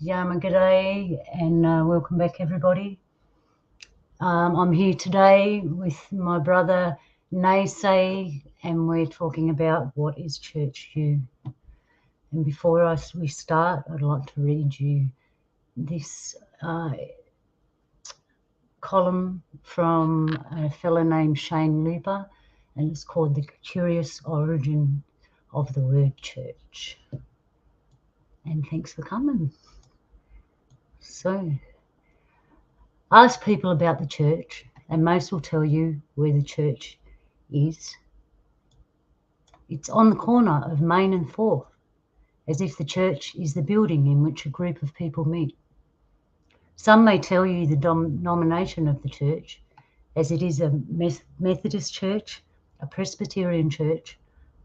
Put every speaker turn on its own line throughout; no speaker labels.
Yama g'day and welcome back everybody. I'm here today with my brother NESE and we're talking about what is Church U. And before we start, I'd like to read you this column from a fellow named Shane Looper, and it's called The Curious Origin of the Word Church. And thanks for coming. So, ask people about the church and most will tell you where the church is. It's on the corner of Main and 4th, as if the church is the building in which a group of people meet. Some may tell you the denomination of the church, as it is a Methodist church, a Presbyterian church,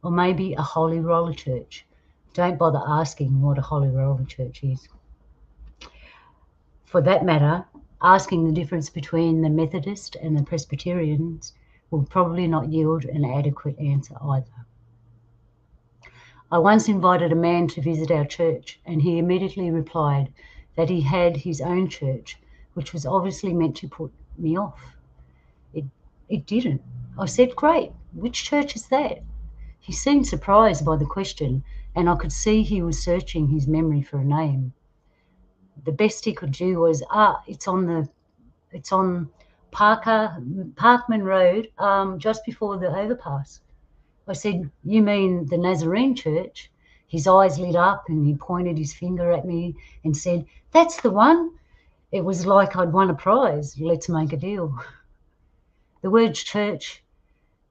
or maybe a Holy Roller church. Don't bother asking what a Holy Roller church is. For that matter, asking the difference between the Methodist and the Presbyterians will probably not yield an adequate answer either. I once invited a man to visit our church and he immediately replied that he had his own church, which was obviously meant to put me off. It didn't. I said, "Great, which church is that?" He seemed surprised by the question and I could see he was searching his memory for a name. The best he could do was, it's on Parkman Road, just before the overpass. I said, "You mean the Nazarene church?" His eyes lit up and he pointed his finger at me and said, "That's the one." It was like I'd won a prize. Let's make a deal. The word church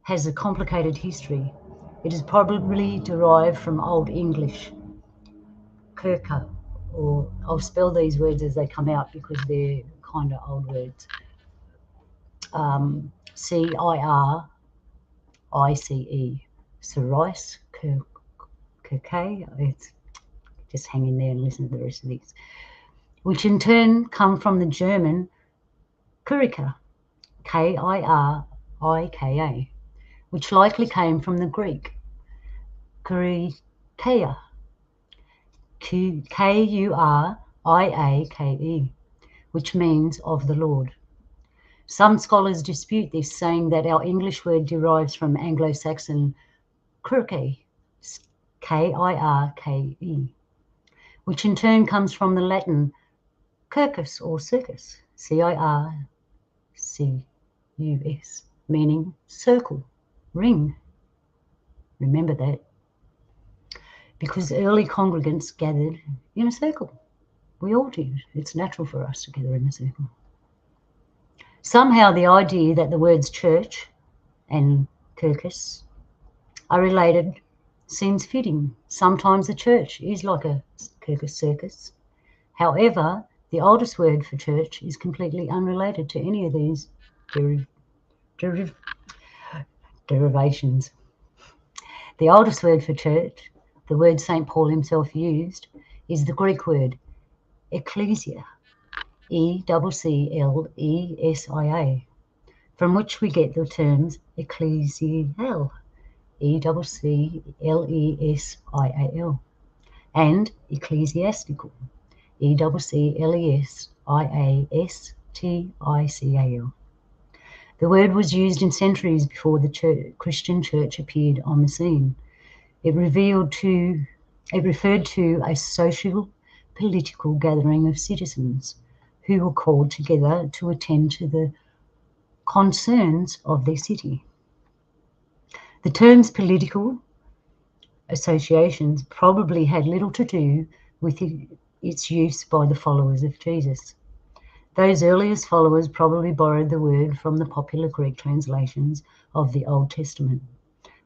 has a complicated history. It is probably derived from Old English, kirka, or I'll spell these words as they come out because they're kind of old words. C-I-R-I-C-E, Cerice, Kirke, just hang in there and listen to the rest of these, which in turn come from the German Kirika, K-I-R-I-K-A, which likely came from the Greek Kurikeia, K-U-R-I-A-K-E, which means of the Lord. Some scholars dispute this, saying that our English word derives from Anglo-Saxon Kirke, K-I-R-K-E, which in turn comes from the Latin circus or circus, C-I-R-C-U-S, meaning circle, ring. Remember that. Because early congregants gathered in a circle. We all did. It's natural for us to gather in a circle. Somehow the idea that the words church and circus are related seems fitting. Sometimes the church is like a circus. However, the oldest word for church is completely unrelated to any of these derivations. The oldest word for church, the word St. Paul himself used, is the Greek word ecclesia, E-C-C-L-E-S-I-A, from which we get the terms ecclesial, E-C-C-L-E-S-I-A-L, and ecclesiastical, E-C-C-L-E-S-I-A-S-T-I-C-A-L. The word was used in centuries before the Christian church appeared on the scene. It referred to a social, political gathering of citizens who were called together to attend to the concerns of their city. The terms political associations probably had little to do with its use by the followers of Jesus. Those earliest followers probably borrowed the word from the popular Greek translations of the Old Testament,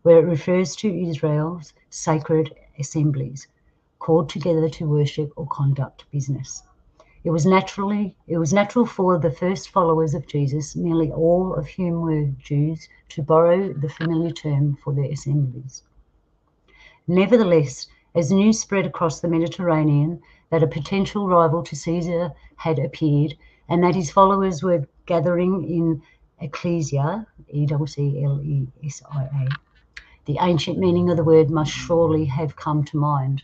where it refers to Israel's sacred assemblies, called together to worship or conduct business. It was natural for the first followers of Jesus, nearly all of whom were Jews, to borrow the familiar term for their assemblies. Nevertheless, as news spread across the Mediterranean that a potential rival to Caesar had appeared and that his followers were gathering in ecclesia, E-C-C-L-E-S-I-A, the ancient meaning of the word must surely have come to mind.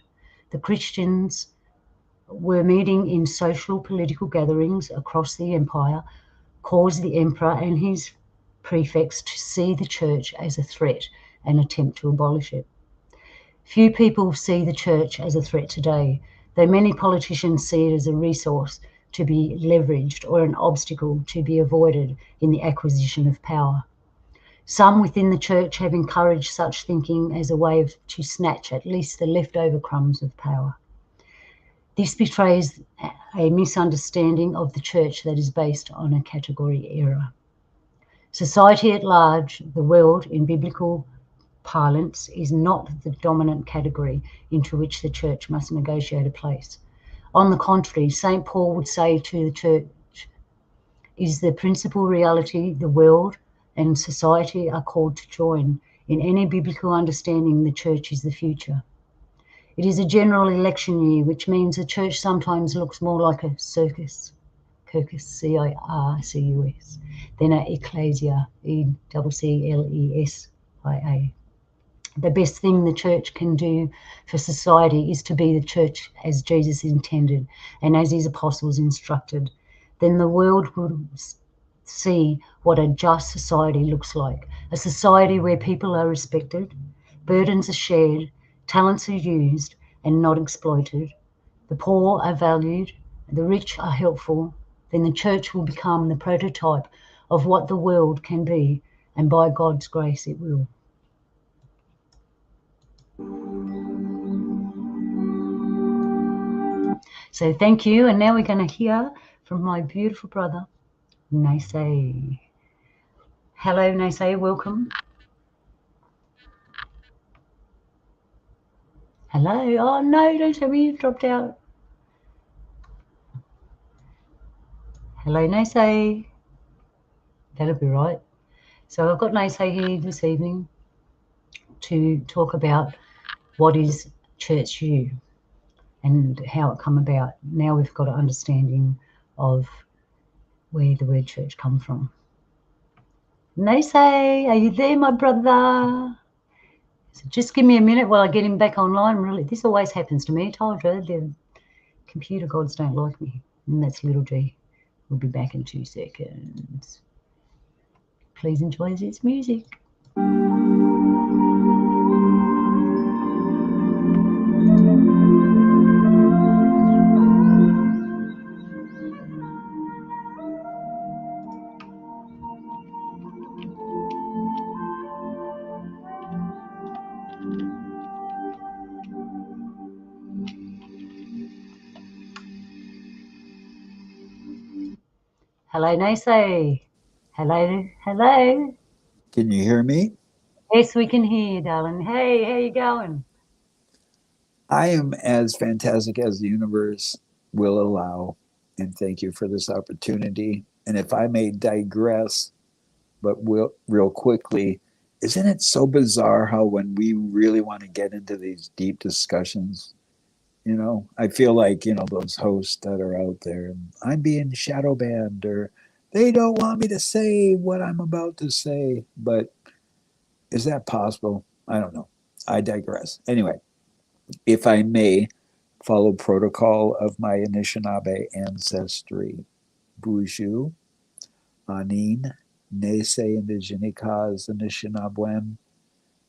The Christians were meeting in social political gatherings across the empire, caused the emperor and his prefects to see the church as a threat and attempt to abolish it. Few people see the church as a threat today, though many politicians see it as a resource to be leveraged or an obstacle to be avoided in the acquisition of power. Some within the church have encouraged such thinking as a way to snatch at least the leftover crumbs of power. This betrays a misunderstanding of the church that is based on a category error. Society at large, the world in biblical parlance, is not the dominant category into which the church must negotiate a place. On the contrary, St. Paul would say to the church is the principal reality the world and society are called to join. In any biblical understanding, the church is the future. It is a general election year, which means the church sometimes looks more like a circus, C-I-R-C-U-S, than an ecclesia, E-C-C-L-E-S-I-A. The best thing the church can do for society is to be the church as Jesus intended and as his apostles instructed. Then the world will see what a just society looks like, a society where people are respected, burdens are shared, talents are used and not exploited, the poor are valued, the rich are helpful. Then the church will become the prototype of what the world can be, and by God's grace it will. So thank you, and now we're going to hear from my beautiful brother, NESE. Hello, NESE, welcome. Hello. Oh no, don't tell me you've dropped out. Hello, NESE. That'll be right. So I've got NESE here this evening to talk about what is Church U and how it come about. Now we've got an understanding of where the word church come from. NESE, are you there, my brother? So just give me a minute while I get him back online. Really, this always happens to me. I told you, the computer gods don't like me. And that's little G. We'll be back in 2 seconds. Please enjoy this music. Hello, NESE. Hello, hello.
Can you hear me?
Yes, we can hear you, darling. Hey, how you going?
I am as fantastic as the universe will allow. And thank you for this opportunity. And if I may digress, but real quickly, isn't it so bizarre how when we really want to get into these deep discussions, I feel like, those hosts that are out there, I'm being shadow banned or they don't want me to say what I'm about to say. But is that possible? I don't know. I digress. Anyway, if I may follow protocol of my Anishinaabe ancestry, Buju, Anin, Nese Indigenicas Anishinaaben,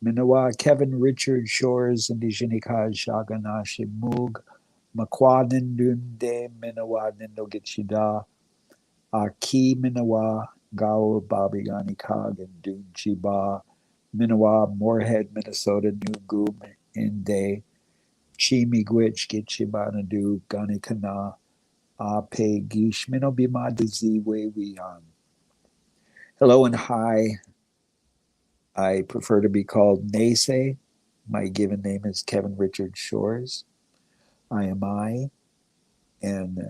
Minawa Kevin Richard Shores Indigenicas Shaganashi Moog, Makwadindunde Minawa Nindogichida, Aki Minawa Gao Babigani Kag and Dunchiba, Minawa Moorhead, Minnesota, New Goom Inde, Chi Miigwech Gitchibanadu Ganikana Ape Gishmino Bima Diziwe Wiyan. Hello and hi. I prefer to be called NESE. My given name is Kevin Richard Shores. I am and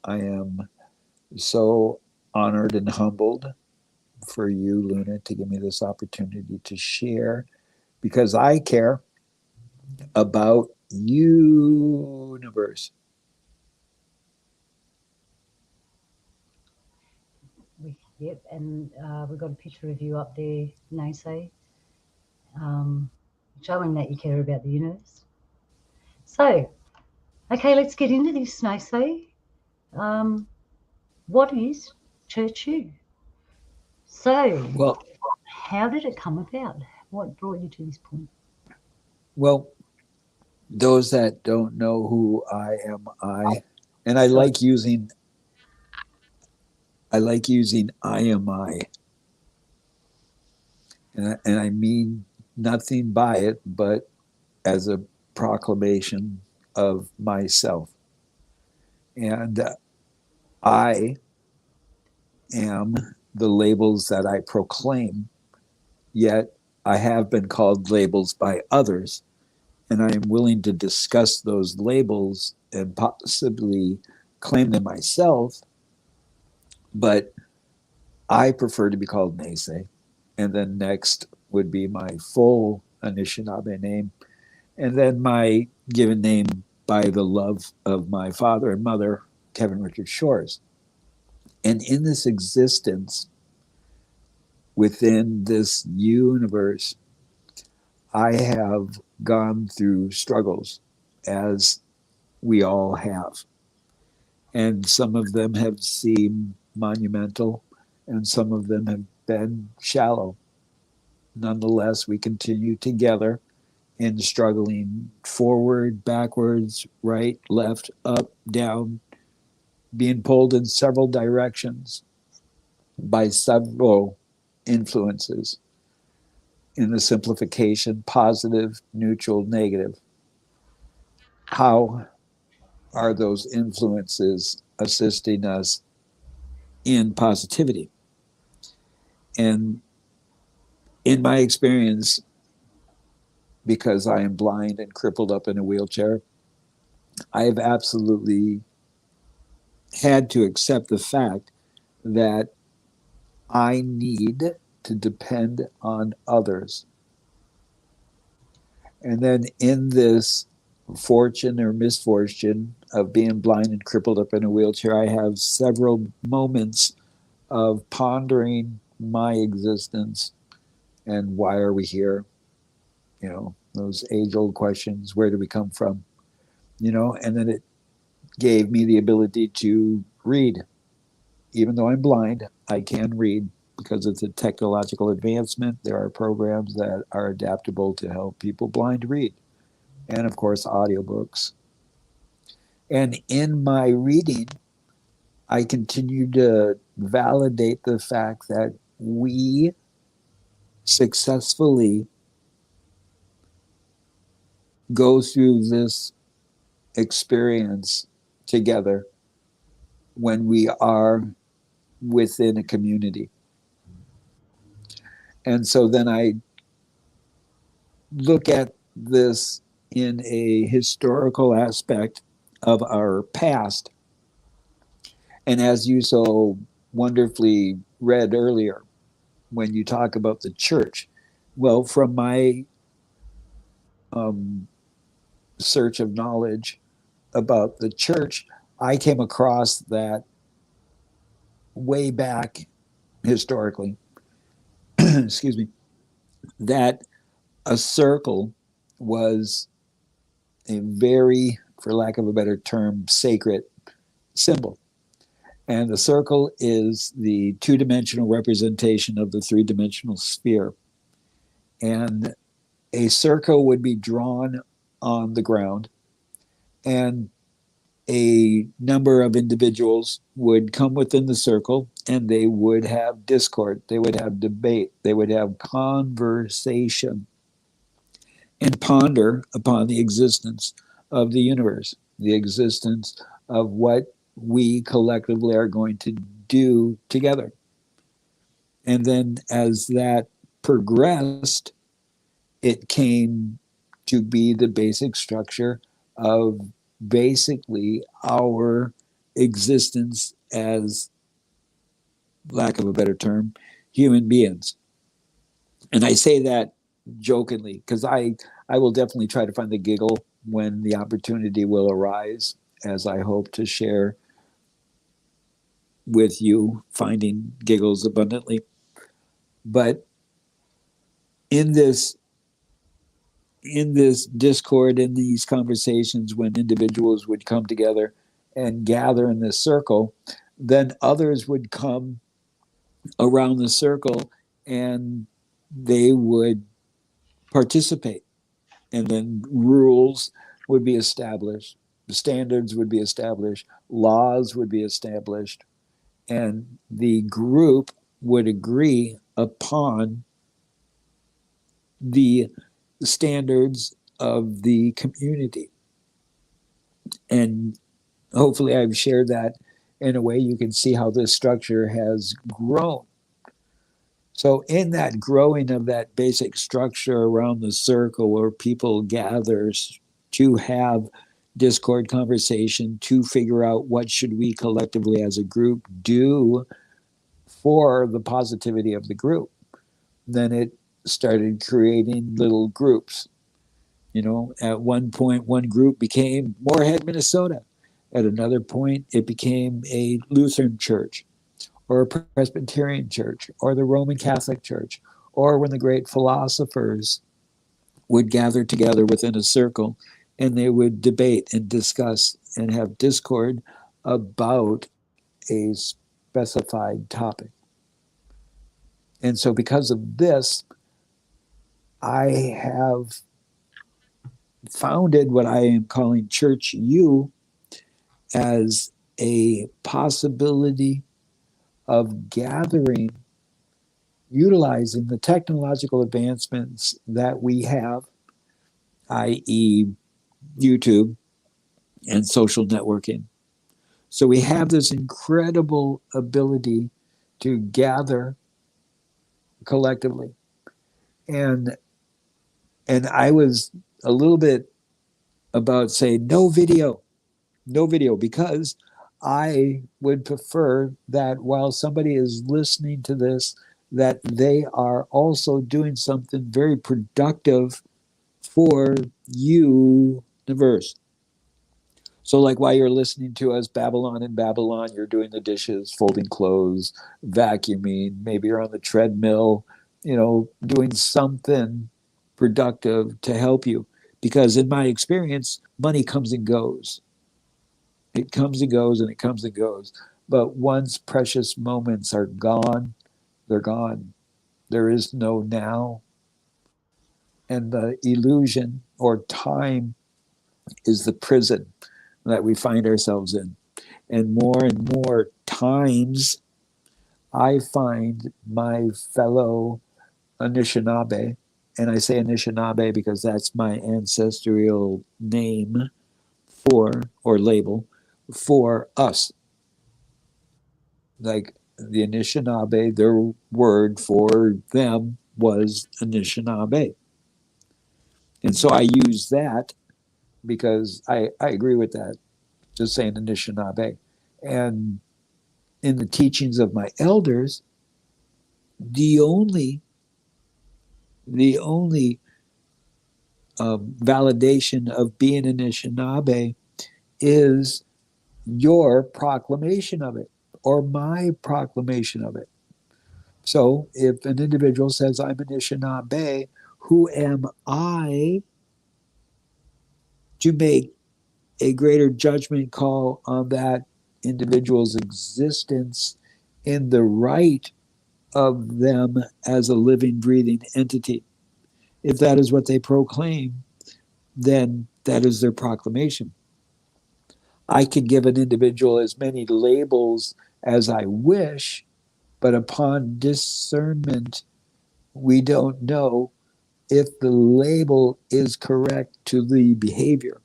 I am so honored and humbled for you, Luna, to give me this opportunity to share because I care about universe.
Yep, and we've got a picture of you up there, NESE, showing that you care about the universe. So, okay, let's get into this, NESE. Um, what is Church U? So,
Well,
how did it come about? What brought you to this point?
well, those that don't know who and
Sorry.
I like using I am I, and I mean nothing by it, but as a proclamation of myself, and I am the labels that I proclaim. Yet I have been called labels by others, and I am willing to discuss those labels and possibly claim them myself. But I prefer to be called Nese. And then next would be my full Anishinaabe name. And then my given name by the love of my father and mother, Kevin Richard Shores. And in this existence, within this universe, I have gone through struggles as we all have. And some of them have seemed monumental, and some of them have been shallow. Nonetheless, we continue together in struggling forward, backwards, right, left, up, down, being pulled in several directions by several influences in the simplification positive, neutral, negative. How are those influences assisting us in positivity? And in my experience, because I am blind and crippled up in a wheelchair, I have absolutely had to accept the fact that I need to depend on others. And then in this fortune or misfortune of being blind and crippled up in a wheelchair, I have several moments of pondering my existence and why are we here? Those age old questions, where do we come from? And then it gave me the ability to read. Even though I'm blind, I can read because it's a technological advancement. There are programs that are adaptable to help people blind read, and of course, audiobooks. And in my reading, I continue to validate the fact that we successfully go through this experience together when we are within a community. And so then I look at this in a historical aspect of our past. And as you so wonderfully read earlier, when you talk about the church, well, from my um, search of knowledge about the church, I came across that way back historically, excuse me, that a circle was a very, for lack of a better term, sacred symbol. And the circle is the two-dimensional representation of the three-dimensional sphere. And a circle would be drawn on the ground, and a number of individuals would come within the circle, and they would have discord, they would have debate, they would have conversation, and ponder upon the existence of the universe, the existence of what we collectively are going to do together. And then as that progressed, it came to be the basic structure of basically our existence as, lack of a better term, human beings. And I say that jokingly because I will definitely try to find the giggle when the opportunity will arise, as I hope to share with you, finding giggles abundantly. But in this discord, in these conversations, when individuals would come together and gather in this circle, then others would come around the circle and they would participate. And then rules would be established, standards would be established, laws would be established, and the group would agree upon the standards of the community. And hopefully, I've shared that in a way you can see how this structure has grown. So, in that growing of that basic structure around the circle where people gather to have discord conversation, to figure out what should we collectively as a group do for the positivity of the group, then it started creating little groups. You know, at one point, one group became Moorhead, Minnesota. At another point, it became a Lutheran church or a Presbyterian church or the Roman Catholic Church, or when the great philosophers would gather together within a circle and they would debate and discuss and have discord about a specified topic. And so, because of this, I have founded what I am calling Church U as a possibility of gathering, utilizing the technological advancements that we have, i.e., YouTube and social networking. So we have this incredible ability to gather collectively. And I was a little bit about saying no video, no video, because I would prefer that while somebody is listening to this, that they are also doing something very productive for you, universe. So, like while you're listening to us, Babylon in Babylon, you're doing the dishes, folding clothes, vacuuming, maybe you're on the treadmill, you know, doing something productive to help you. Because in my experience, money comes and goes. It comes and goes and it comes and goes. But once precious moments are gone, they're gone. There is no now. And the illusion or time is the prison that we find ourselves in. And more times, I find my fellow Anishinaabe, and I say Anishinaabe because that's my ancestral name for, or label, for us. Like the Anishinaabe, their word for them was Anishinaabe. And so I use that because I agree with that, just saying Anishinaabe. And in the teachings of my elders, the only the only validation of being Anishinaabe is your proclamation of it or my proclamation of it. So if an individual says, I'm Anishinaabe, who am I to make a greater judgment call on that individual's existence in the right of them as a living, breathing entity? If that is what they proclaim, then that is their proclamation. I can give an individual as many labels as I wish, but upon discernment, we don't know if the label is correct to the behavior.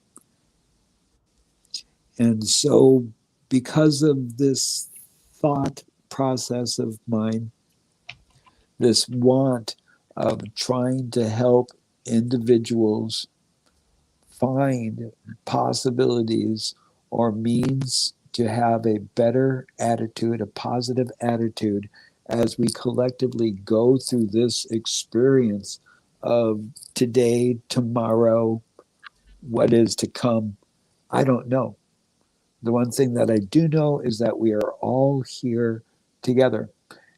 And so, because of this thought process of mine, this want of trying to help individuals find possibilities or means to have a better attitude, a positive attitude, as we collectively go through this experience of today, tomorrow, what is to come, I don't know. The one thing that I do know is that we are all here together.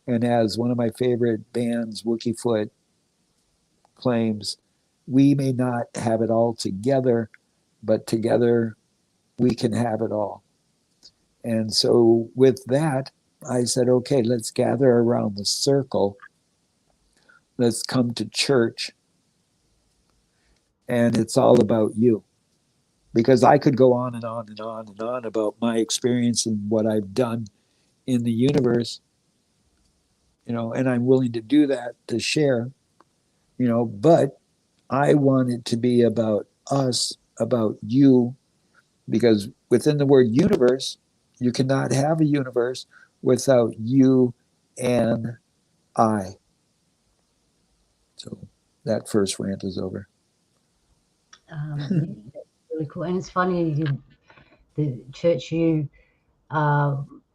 And as one of my favorite bands, Wookiefoot, claims, we may not have it all together, but together we can have it all. And so, with that, I said, okay, let's gather around the circle. Let's come to church. And it's all about you. Because I could go on and on and on and on about my experience and what I've done in the universe, and I'm willing to do that to share, but I want it to be about us, about you, because within the word universe, you cannot have a universe without you and I. So that first rant is over.
Yeah, that's really cool. And it's funny, the church you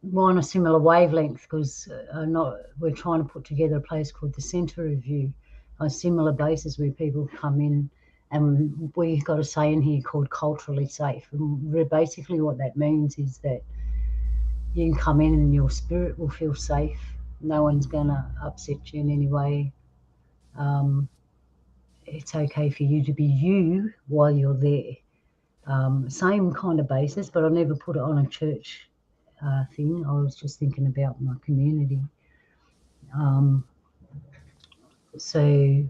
we're on a similar wavelength because not we're trying to put together a place called the Centre Review on a similar basis where people come in and we've got a saying here called culturally safe. And basically what that means is that you can come in and your spirit will feel safe. No one's going to upset you in any way. Um, it's okay for you to be you while you're there. Same kind of basis, but I never put it on a church thing. I was just thinking about my community. Um, so,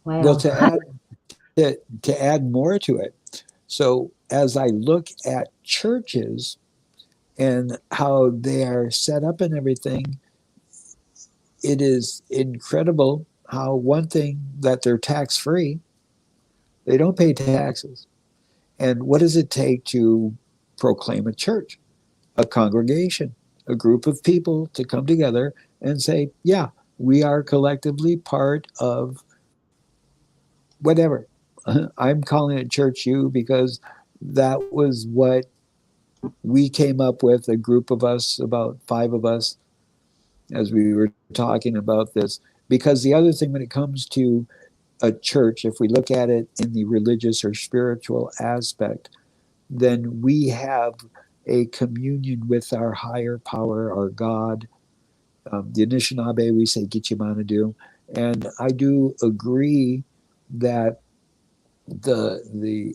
Well,
wow.
to add more to it, so as I look at churches and how they are set up and everything, it is incredible how one thing that they're tax free, they don't pay taxes. And what does it take to proclaim a church, a congregation, a group of people to come together and say, yeah, we are collectively part of whatever. I'm calling it Church U because that was what we came up with, a group of us, about five of us, as we were talking about this. Because the other thing, when it comes to a church, if we look at it in the religious or spiritual aspect, then we have a communion with our higher power, our God. The Anishinaabe, we say Gichimanadu. And I do agree that the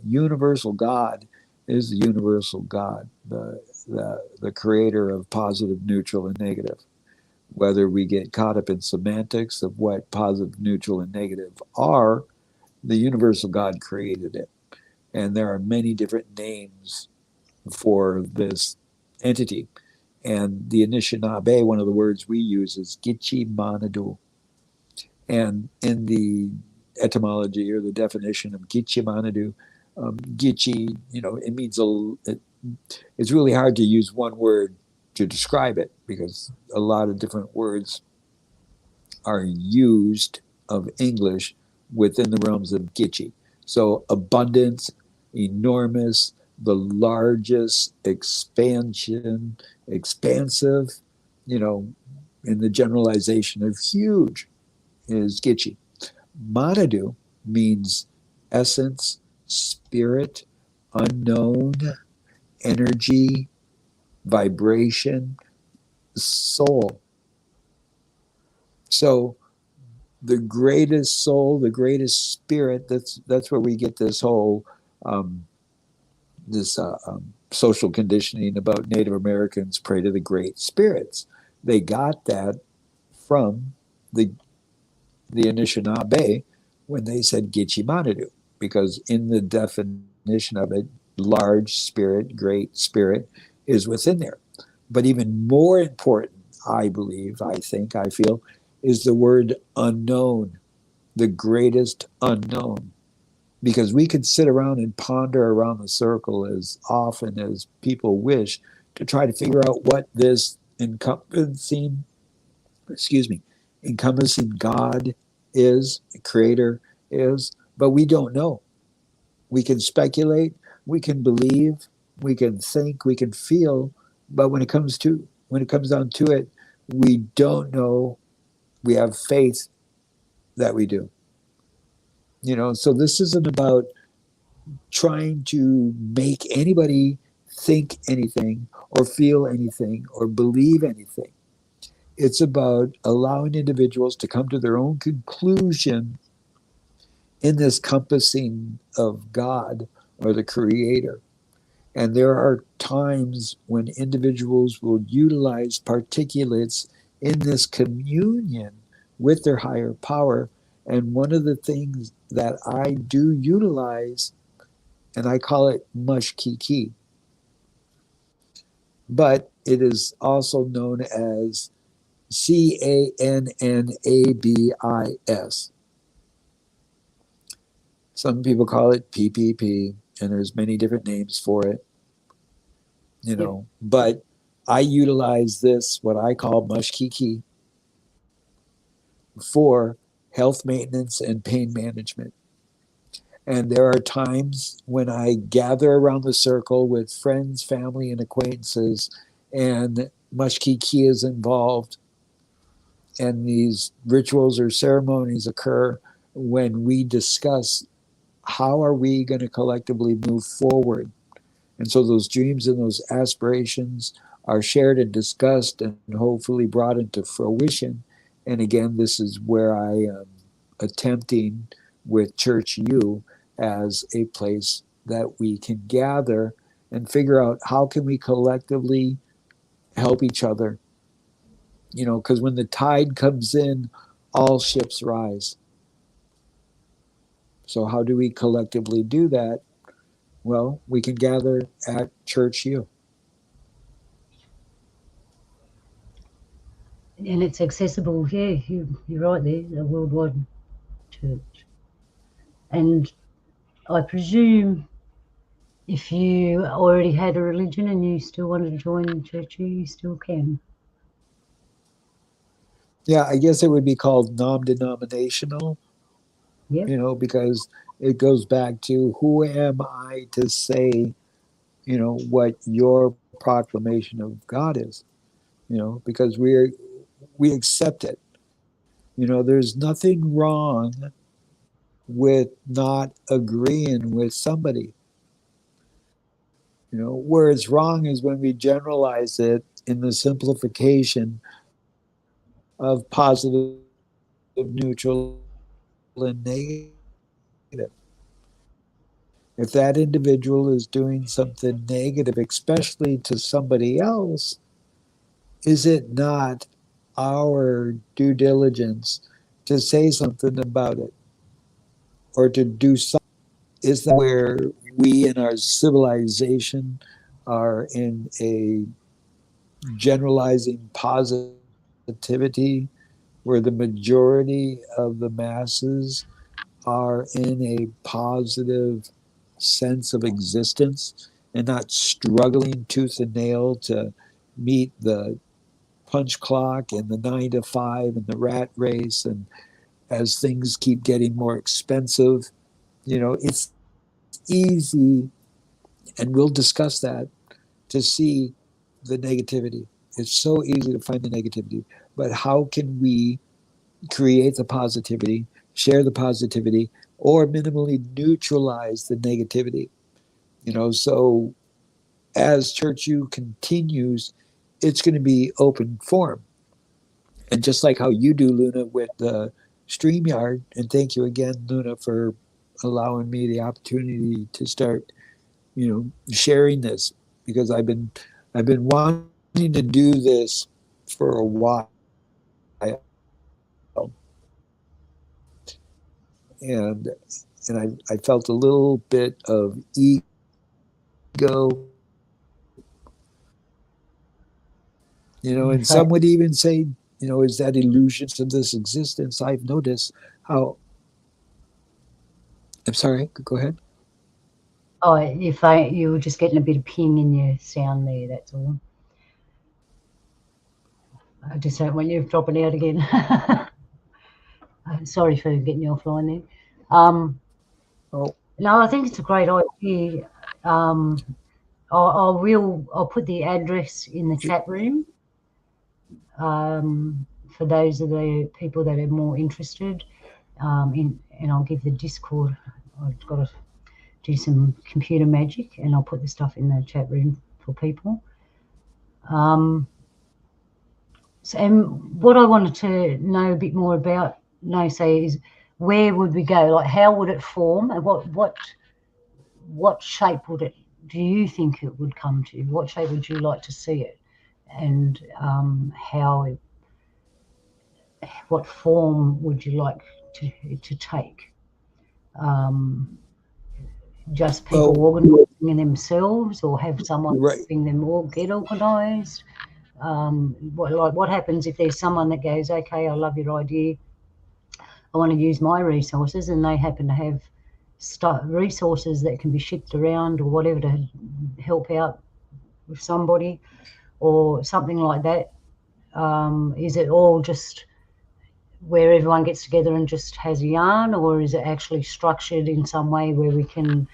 universal God is the universal God, the creator of positive, neutral, and negative. Whether we get caught up in semantics of what positive, neutral, and negative are, the universal God created it. And there are many different names for this entity. And the Anishinaabe, one of the words we use is Gichi Manadu. And in the etymology or the definition of Gichi Manadu, Gichi, it means it's really hard to use one word to describe it because a lot of different words are used of English within the realms of Gitche. So abundance, enormous, the largest, expansion, expansive, you know, in the generalization of huge is Gitche. Manadu means essence, spirit, unknown, energy, vibration, soul. So the greatest soul, the greatest spirit. That's where we get this whole this social conditioning about Native Americans pray to the great spirits. They got that from the the Anishinaabe when they said Gitche Manadu, because in the definition of it, large spirit, great spirit is within there. But even more important, I believe, I think, I feel, is the word unknown, the greatest unknown. Because we could sit around and ponder around the circle as often as people wish to try to figure out what this excuse me, encompassing God is, creator is, but we don't know. We can speculate, we can believe, we can think, we can feel, but when it comes down to it, we don't know. We have faith that we do. So this isn't about trying to make anybody think anything or feel anything or believe anything. It's about allowing individuals to come to their own conclusion in this compassing of God or the Creator. And there are times when individuals will utilize particulates in this communion with their higher power. And one of the things that I do utilize, and I call it mushkiki, but it is also known as CANNABIS. Some people call it PPP, and there's many different names for it,
Yep.
But I utilize this, what I call mushkiki, for health maintenance and pain management. And there are times when I gather around the circle with friends, family, and acquaintances, and mushkiki is involved, and these rituals or ceremonies occur when we discuss how are we going to collectively move forward. And so those dreams and those aspirations are shared and discussed and hopefully brought into fruition. And again, this is where I am attempting with Church U as a place that we can gather and figure out how can we collectively help each other. Because when the tide comes in, all ships rise. So how do we collectively do that? Well, we can gather at Church U.
And it's accessible. Yeah, you're right there, a worldwide church. And I presume if you already had a religion and you still wanted to join church, you still can.
Yeah, I guess it would be called non-denominational,
Yep.
because it goes back to who am I to say, what your proclamation of God is, because we accept it. There's nothing wrong with not agreeing with somebody. Where it's wrong is when we generalize it in the simplification of positive, neutral, and negative. If that individual is doing something negative, especially to somebody else, is it not our due diligence to say something about it or to do something? Is that where we in our civilization are in a generalizing positivity where the majority of the masses are in a positive sense of existence and not struggling tooth and nail to meet the punch clock and the 9 to 5 and the rat race. And as things keep getting more expensive, it's easy, and we'll discuss that, to see the negativity. It's so easy to find the negativity. But how can we create the positivity, share the positivity, or minimally neutralize the negativity? So as Church U continues, it's going to be open forum. And just like how you do, Luna, with the StreamYard, and thank you again, Luna, for allowing me the opportunity to start, sharing this, because I've been wanting to do this for a while, and I felt a little bit of ego, and some would even say,
If
is that illusions of this existence? I've noticed how. I'm sorry. Go ahead.
you were just getting a bit of ping in your sound there, that's all. I just don't want you dropping out again. Sorry for getting you offline there.
Oh,
No, I think it's a great idea. Um, I'll put the address in the chat room for those of the people that are more interested. And I'll give the Discord. I've got to do some computer magic, and I'll put the stuff in the chat room for people. And what I wanted to know a bit more about NESE is, where would we go? Like, how would it form, and what shape would it? Do you think it would come to? What shape would you like to see it, and what form would you like to take? Um, just people
well,
organising themselves, or have someone
right.
helping them all get organised? What happens if there's someone that goes, okay, I love your idea, I want to use my resources, and they happen to have resources that can be shipped around or whatever to help out with somebody or something like that? Is it all just where everyone gets together and just has a yarn, or is it actually structured in some way where we can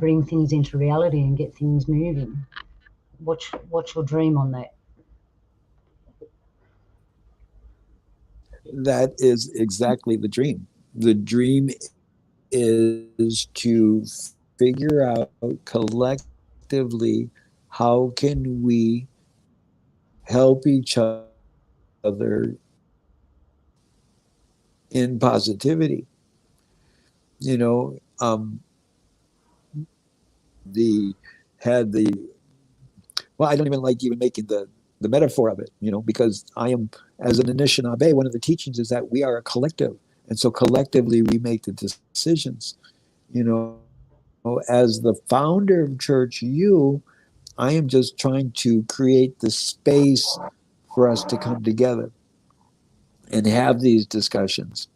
bring things into reality and get things moving? What's your dream on that?
That is exactly the dream. The dream is to figure out collectively, how can we help each other in positivity. The had the well, I don't even like even making the metaphor of it, because I am, as an Anishinaabe, one of the teachings is that we are a collective, and so collectively we make the decisions. As the founder of Church U, I am just trying to create the space for us to come together and have these discussions,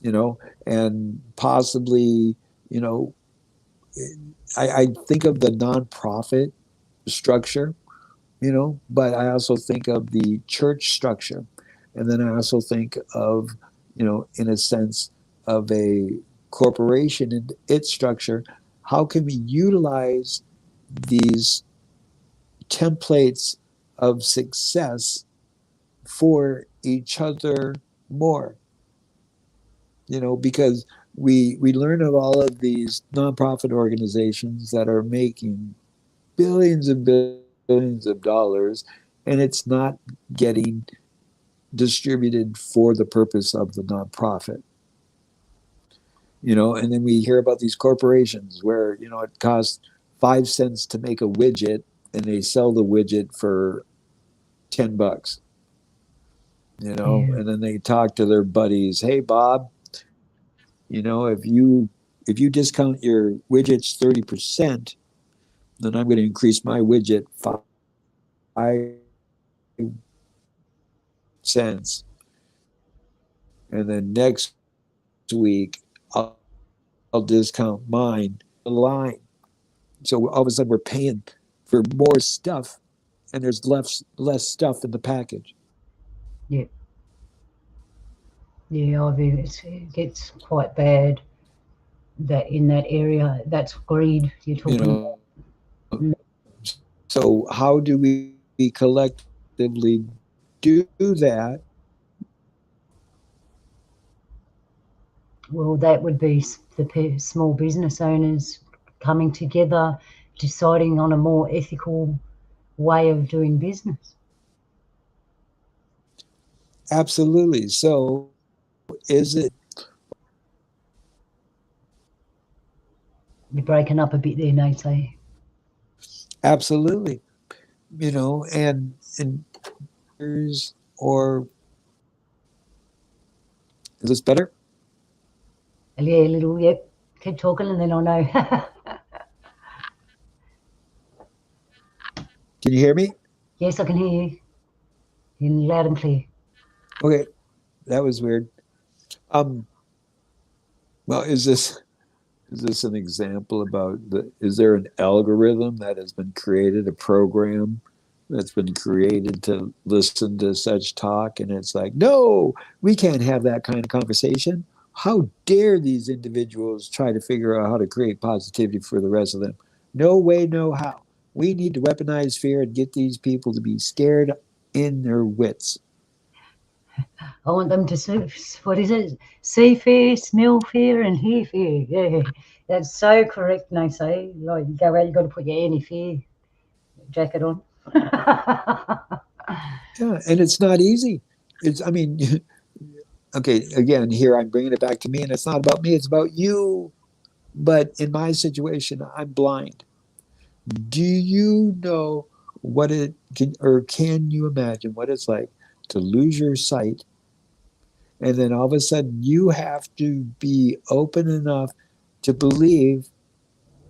and possibly, you know, I think of the nonprofit structure, but I also think of the church structure. And then I also think of, in a sense, of a corporation and its structure. How can we utilize these templates of success for each other more? Because we learn of all of these nonprofit organizations that are making billions and billions of dollars, and it's not getting distributed for the purpose of the nonprofit. And then we hear about these corporations where, it costs 5 cents to make a widget, and they sell the widget for $10.
Yeah.
And then they talk to their buddies, hey Bob, if you discount your widgets 30%, then I'm going to increase my widget 5 cents. And then next week, I'll discount mine the line. So all of a sudden we're paying for more stuff, and there's less stuff in the package.
Yeah, yeah, it gets quite bad that in that area. That's greed you're talking
You
about.
know,
Mm.
so how do we collectively do that?
Well, that would be the small business owners coming together, deciding on a more ethical way of doing business.
Absolutely. So is it
You're breaking up a bit there, Nate.
absolutely, and or is this better?
Yeah, a little, yep. Keep talking and then I'll know.
Can you hear me?
Yes, I can hear you in loud and clear.
Okay, that was weird. Um, well, is this an example about is there an algorithm that has been created, a program that's been created to listen to such talk? And it's like, no, we can't have that kind of conversation. How dare these individuals try to figure out how to create positivity for the rest of them? No way, no how. We need to weaponize fear and get these people to be scared in their wits.
I want them to see, what is it? See fear, smell fear, and hear fear. Yeah, that's so correct, Nate. Like, you go out, you got to put your anti fear jacket on.
Yeah, and it's not easy. I mean, okay, again, here I'm bringing it back to me, and it's not about me, it's about you. But in my situation, I'm blind. Do you know what it can, or can you imagine what it's like to lose your sight? And then all of a sudden, you have to be open enough to believe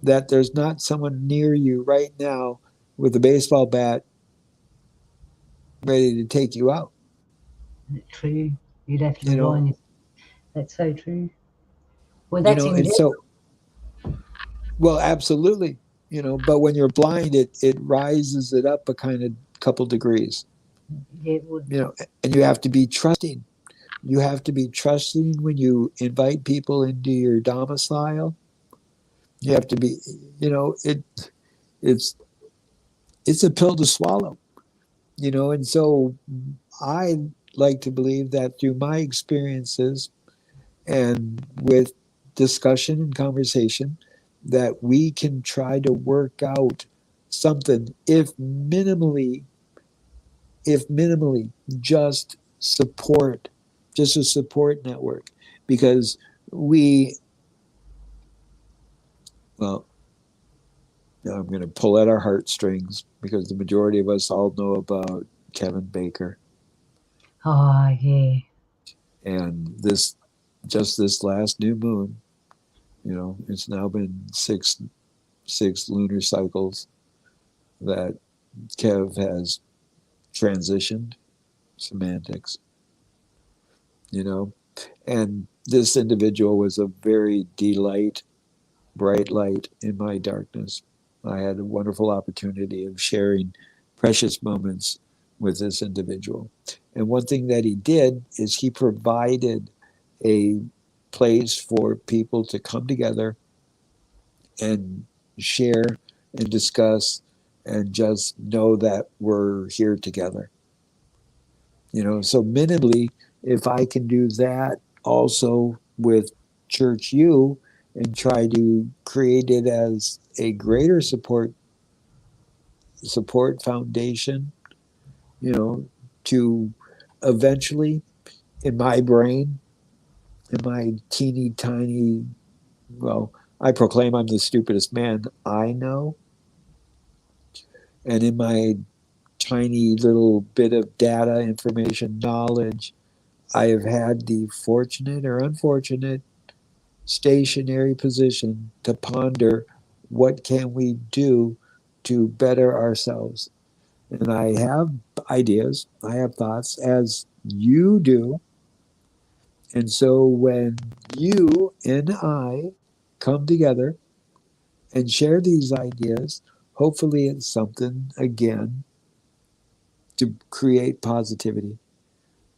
that there's not someone near you right now with a baseball bat ready to take you out.
True. You'd have to
You know,
remind you. That's so true. Well,
you
that's
know,
in
and
general.
so well, absolutely. But when you're blind, it rises it up a kind of couple degrees.
Yeah, it would.
And you have to be trusting. You have to be trusting when you invite people into your domicile. You have to be, it's it's a pill to swallow. And so I like to believe that through my experiences and with discussion and conversation, that we can try to work out something, if minimally, just support, just a support network, because we, well, I'm going to pull at our heartstrings because the majority of us all know about Kevin Baker,
Oh, yeah.
and this last new moon, it's now been six lunar cycles that Kev has transitioned semantics, you know, and this individual was a very bright light in my darkness. I had a wonderful opportunity of sharing precious moments with this individual. And one thing that he did is he provided a place for people to come together and share and discuss and just know that we're here together. So minimally, if I can do that also with Church U and try to create it as a greater support foundation, you know, to eventually, in my brain, in my teeny tiny, well, I proclaim I'm the stupidest man I know, and in my tiny little bit of data, information, knowledge, I have had the fortunate or unfortunate stationary position to ponder what can we do to better ourselves. And I have ideas, I have thoughts, as you do. And so when you and I come together and share these ideas, hopefully it's something, again, to create positivity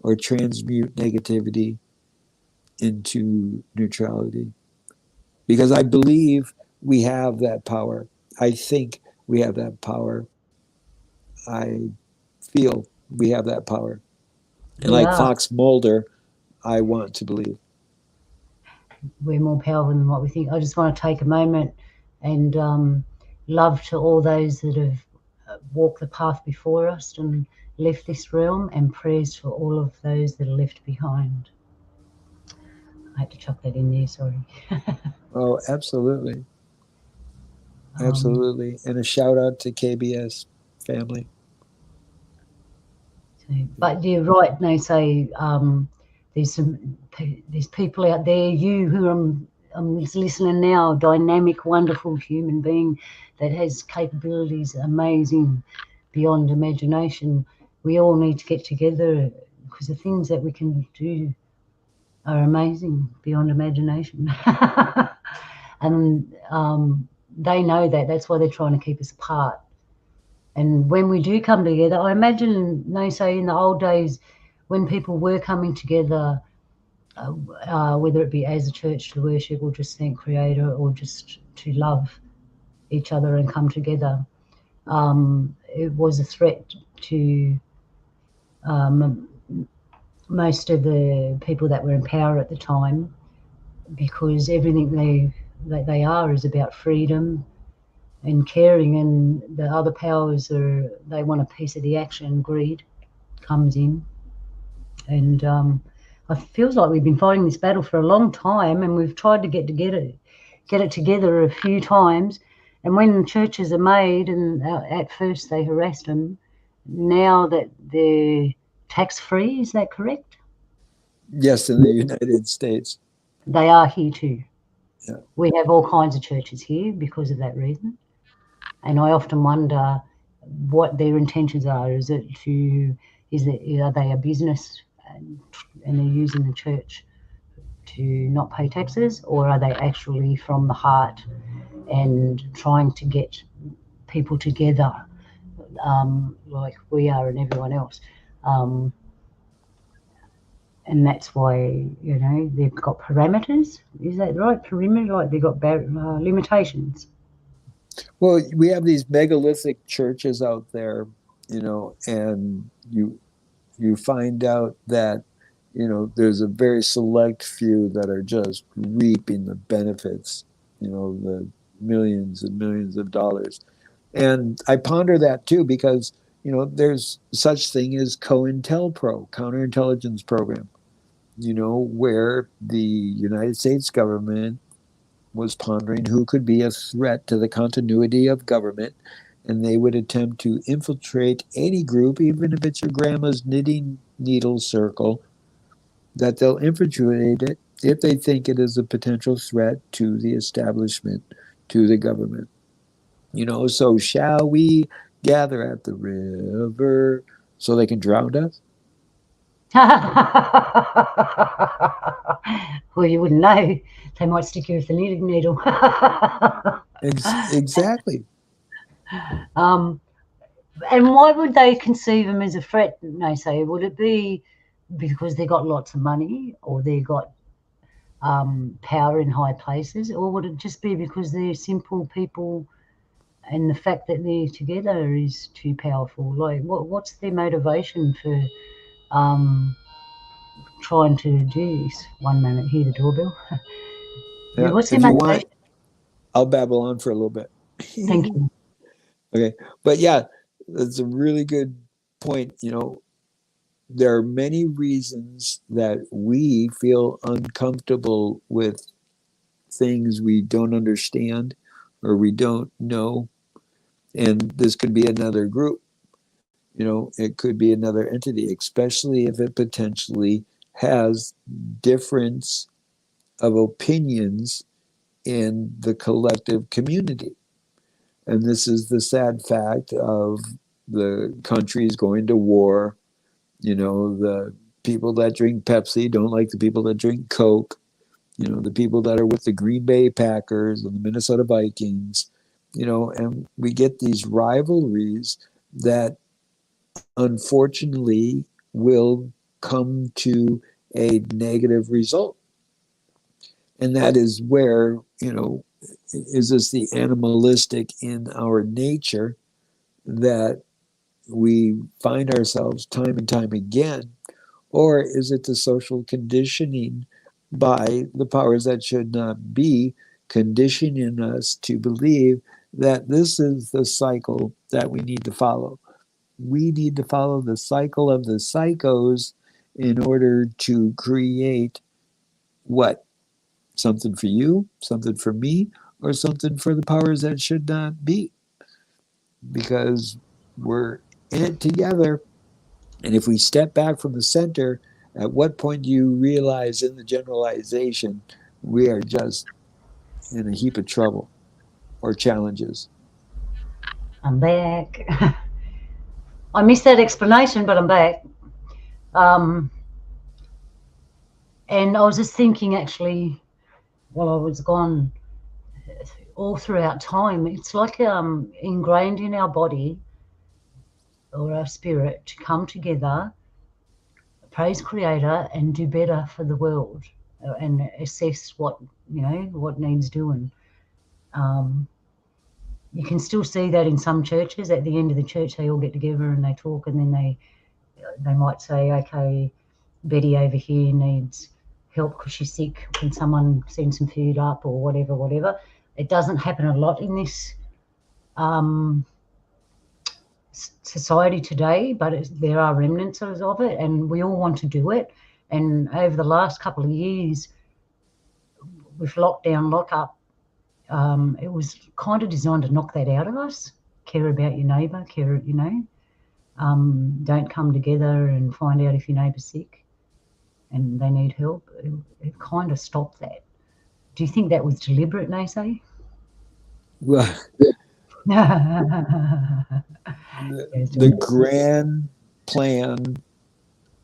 or transmute negativity into neutrality. Because I believe we have that power. I think we have that power. I feel we have that power. And like
Yeah,
Fox Mulder, I want to believe.
we're more powerful than what we think. I just want to take a moment and love to all those that have walked the path before us and left this realm, and prayers for all of those that are left behind. I had to chuck that in there, sorry.
Oh, absolutely.
um,
Absolutely. And a shout out to KBS family.
so, but you're right, they say there's people out there, you who I'm listening now, dynamic, wonderful human being that has capabilities amazing beyond imagination. We all need to get together because the things that we can do are amazing beyond imagination. And they know that. That's why they're trying to keep us apart. And when we do come together, I imagine they say in the old days when people were coming together, whether it be as a church to worship or just thank Creator or just to love each other and come together, it was a threat to um, most of the people that were in power at the time, because everything they are is about freedom and caring, and the other powers are they want a piece of the action. Greed comes in, and it feels like we've been fighting this battle for a long time, and we've tried to get it together a few times. And when churches are made, and at first they harassed them, now that they're tax free, is that correct?
Yes, in the United States.
They are here too.
Yeah.
We have all kinds of churches here because of that reason. And I often wonder what their intentions are. Are they a business, and they're using the church to not pay taxes, or are they actually from the heart and trying to get people together, like we are and everyone else? Um, and that's why they've got parameters. Is that right? Perimeter, like they've got limitations.
Well, we have these megalithic churches out there, and you find out that there's a very select few that are just reaping the benefits, the millions and millions of dollars. And I ponder that too because there's such thing as COINTELPRO, counterintelligence program, where the United States government was pondering who could be a threat to the continuity of government, and they would attempt to infiltrate any group, even if it's your grandma's knitting needle circle, that they'll infiltrate it if they think it is a potential threat to the establishment, to the government. So shall we gather at the river so they can drown us?
Well, you wouldn't know. They might stick you with the knitting needle.
Exactly.
um, and why would they conceive them as a threat? They say, would it be because they got lots of money, or they got power in high places, or would it just be because they're simple people and the fact that they're together is too powerful? Like, what's their motivation for um, trying to do this? One moment, hear the doorbell.
Yeah.
What's their
If you want,
motivation?
I'll babble on for a little bit.
Thank you.
Okay. But yeah, that's a really good point. There are many reasons that we feel uncomfortable with things we don't understand or we don't know. And this could be another group, it could be another entity, especially if it potentially has difference of opinions in the collective community. And this is the sad fact of the countries going to war. The people that drink Pepsi don't like the people that drink Coke. The people that are with the Green Bay Packers and the Minnesota Vikings, and we get these rivalries that unfortunately will come to a negative result. And that is where, is this the animalistic in our nature that we find ourselves time and time again? Or is it the social conditioning by the powers that should not be, conditioning us to believe that this is the cycle that we need to follow? We need to follow the cycle of the psychos in order to create what? Something for you, something for me, or something for the powers that should not be, because we're in it together. And if we step back from the center, at what point do you realize in the generalization we are just in a heap of trouble or challenges?
I'm back. I missed that explanation, but I'm back. Um, and I was just thinking, actually, while I was gone, all throughout time, it's like ingrained in our body or our spirit to come together, praise Creator, and do better for the world, and assess what what needs doing. Um, you can still see that in some churches. At the end of the church, they all get together and they talk, and then they might say, "Okay, Betty over here needs help because she's sick. Can someone send some food up or whatever, whatever?" It doesn't happen a lot in this um, society today, but there are remnants of it, and we all want to do it. And over the last couple of years, with lockdown, lockup, it was kind of designed to knock that out of us. Care about your neighbour, don't come together and find out if your neighbour's sick and they need help. It kind of stopped that. Do you think that was deliberate, NESE?
Well, the grand plan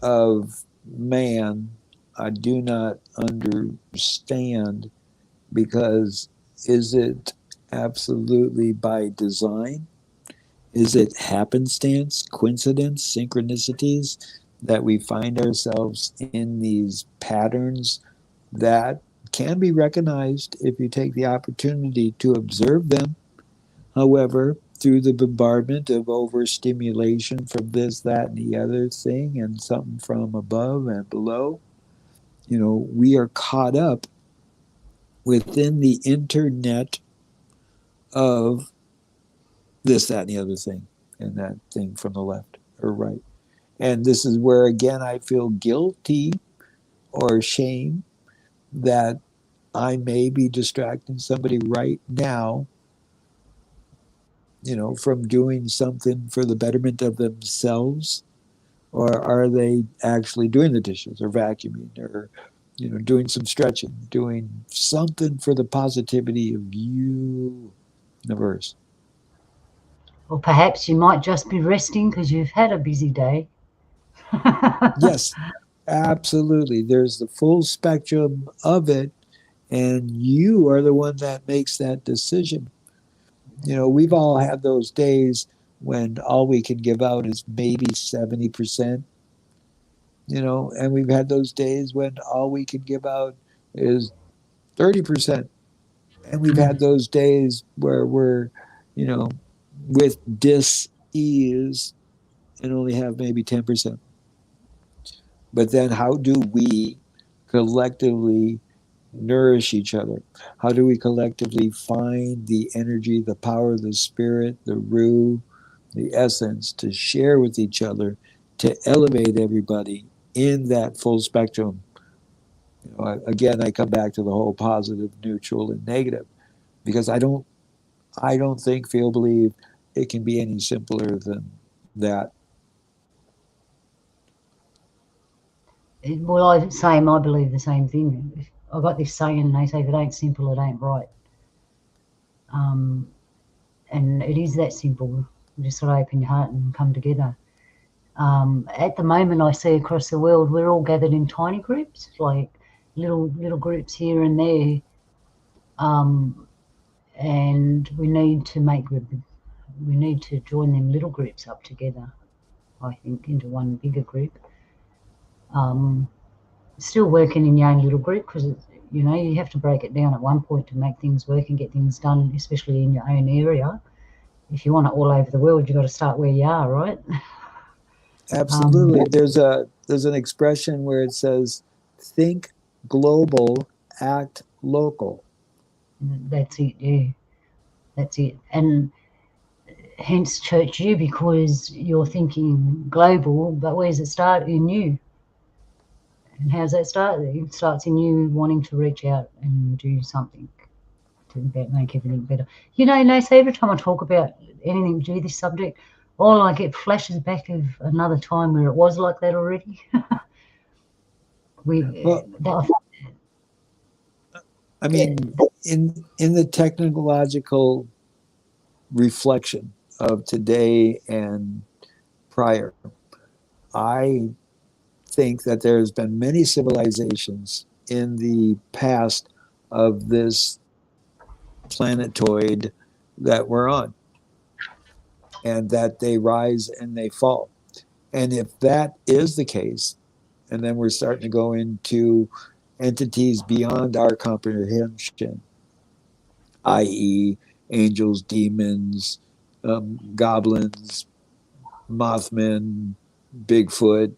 of man, I do not understand, because is it absolutely by design? Is it happenstance, coincidence, synchronicities that we find ourselves in these patterns that can be recognized if you take the opportunity to observe them? However, through the bombardment of overstimulation from this, that, and the other thing, and something from above and below, we are caught up within the internet of this, that, and the other thing, and that thing from the left or right. And this is where, again, I feel guilty or shame that I may be distracting somebody right now, from doing something for the betterment of themselves. Or are they actually doing the dishes or vacuuming or, doing some stretching, doing something for the positivity of you, universe?
Or perhaps you might just be resting because you've had a busy day.
Yes, absolutely. There's the full spectrum of it, and you are the one that makes that decision. We've all had those days when all we can give out is maybe 70%, and we've had those days when all we can give out is 30%. And we've had those days where we're, you know, with dis-ease and only have maybe 10%. But then how do we collectively nourish each other? How do we collectively find the energy, the power, the spirit, the rue, the essence to share with each other to elevate everybody in that full spectrum? Again, I come back to the whole positive, neutral, and negative, because I don't think, feel, believe it can be any simpler than that.
Well, I believe the same thing. I got this saying, they say, if it ain't simple, it ain't right. And it is that simple. You just sort of open your heart and come together. At the moment, I see across the world, we're all gathered in tiny groups, like little groups here and there, and we need to join them little groups up together. I think, into one bigger group. Still working in your own little group because, you have to break it down at one point to make things work and get things done, especially in your own area. If you want it all over the world, you've got to start where you are, right?
Absolutely. There's an expression where it says, "Think global, act local."
That's it, yeah. That's it. And hence Church U, because you're thinking global, but where's it start? In you. And how's that start? It starts in you wanting to reach out and do something to make everything better. NESE, every time I talk about anything to do with this subject, all I get flashes back of another time where it was like that already.
Well, I mean, in the technological reflection of today and prior, I think that there's been many civilizations in the past of this planetoid that we're on, and that they rise and they fall. And if that is the case, and then we're starting to go into entities beyond our comprehension, i.e., angels, demons, goblins, Mothman, Bigfoot,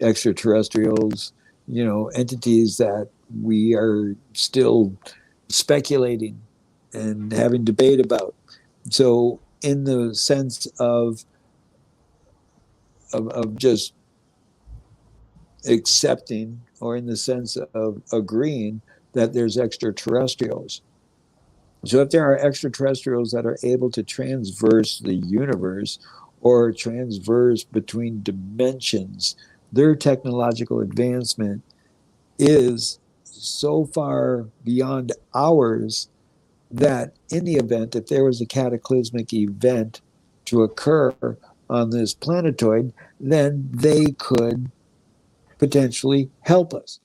extraterrestrials, entities that we are still speculating and having debate about. So, in the sense of just accepting, or in the sense of agreeing that there's extraterrestrials. So, if there are extraterrestrials that are able to transverse the universe or transverse between dimensions, their technological advancement is so far beyond ours that, in the event, if there was a cataclysmic event to occur on this planetoid, then they could potentially help us.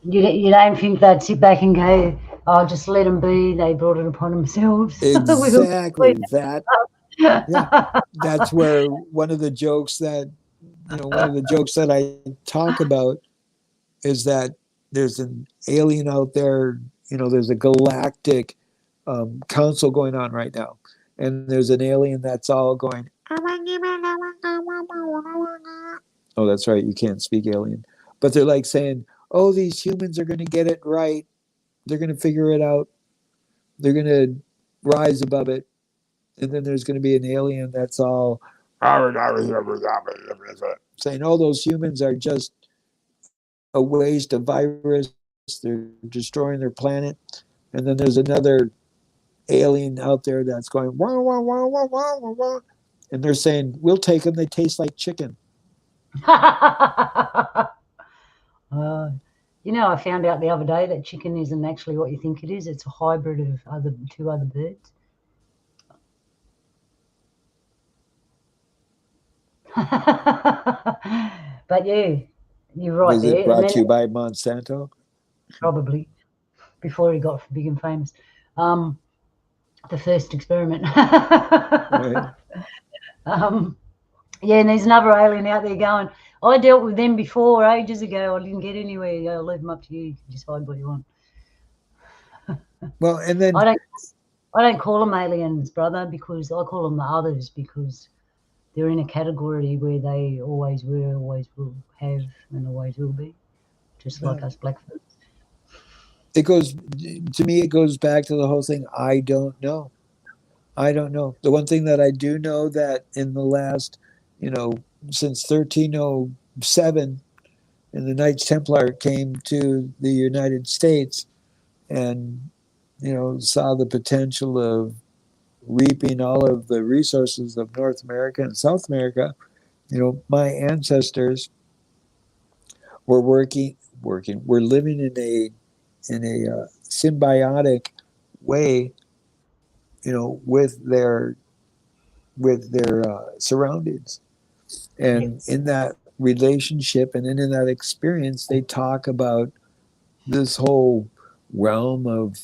You don't think they'd sit back and go, "Oh, just let them be. They brought it upon themselves." We'll
Exactly that. Yeah, that's where one of the jokes that I talk about is that there's an alien out there. There's a galactic council going on right now, and there's an alien that's all going. Oh, that's right. You can't speak alien, but they're like saying, "Oh, these humans are going to get it right. They're going to figure it out. They're going to rise above it." And then there's going to be an alien that's all saying, "Oh, those humans are just a waste of virus. They're destroying their planet." And then there's another alien out there that's going wah wah wah wah wah wah wah, and they're saying, "We'll take them. They taste like chicken."
I found out the other day that chicken isn't actually what you think it is. It's a hybrid of two other birds. But yeah, you're right
Was it
there. And
brought
then
to you by Monsanto?
probably before he got big and famous, the first experiment.
Right.
Yeah, and there's another alien out there going, "I dealt with them before ages ago. I didn't get anywhere. I'll leave them up to you. You can decide what you want."
Well, and then
I don't I don't call them aliens, brother, because I call them the others, because they're in a category where they always were, always will have, and always will be, just like us Blackfoot.
it goes to me. It goes back to the whole thing. I don't know. I don't know. The one thing that I do know, that in the last, you know, since 1307, and the Knights Templar came to the United States and, saw the potential of reaping all of the resources of North America and South America. My ancestors were we're living in a symbiotic way, with their surroundings.
Yep.
And in that relationship and in that experience, they talk about this whole realm of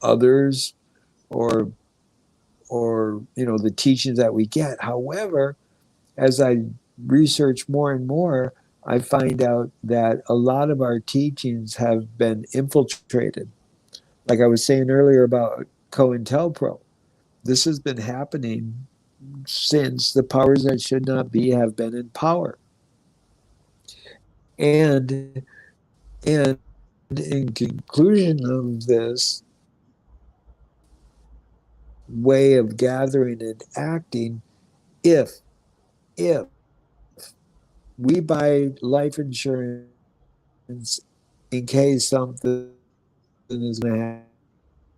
others, or the teachings that we get. However, as I research more and more, I find out that a lot of our teachings have been infiltrated. Like I was saying earlier about COINTELPRO, this has been happening since the powers that should not be have been in power. And in conclusion of this way of gathering and acting, if we buy life insurance in case something is going to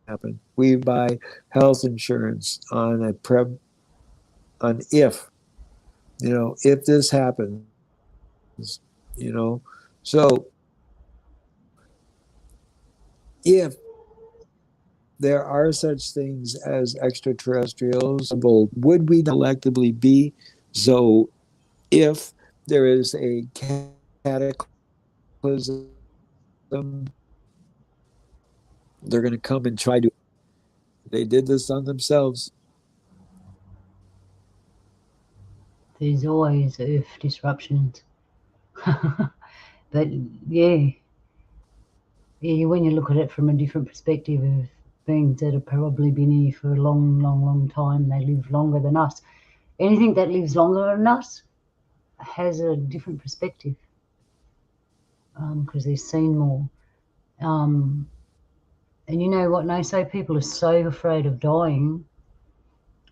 happen, we buy health insurance on if this happens. So if there are such things as extraterrestrials, would we not collectively be? So if there is a cataclysm, they're going to come and try to. They did this on themselves.
There's always Earth disruptions. But yeah, when you look at it from a different perspective of beings that have probably been here for a long, long, long time, they live longer than us. Anything that lives longer than us has a different perspective because they've seen more. Um, and you know what? NESE people are so afraid of dying.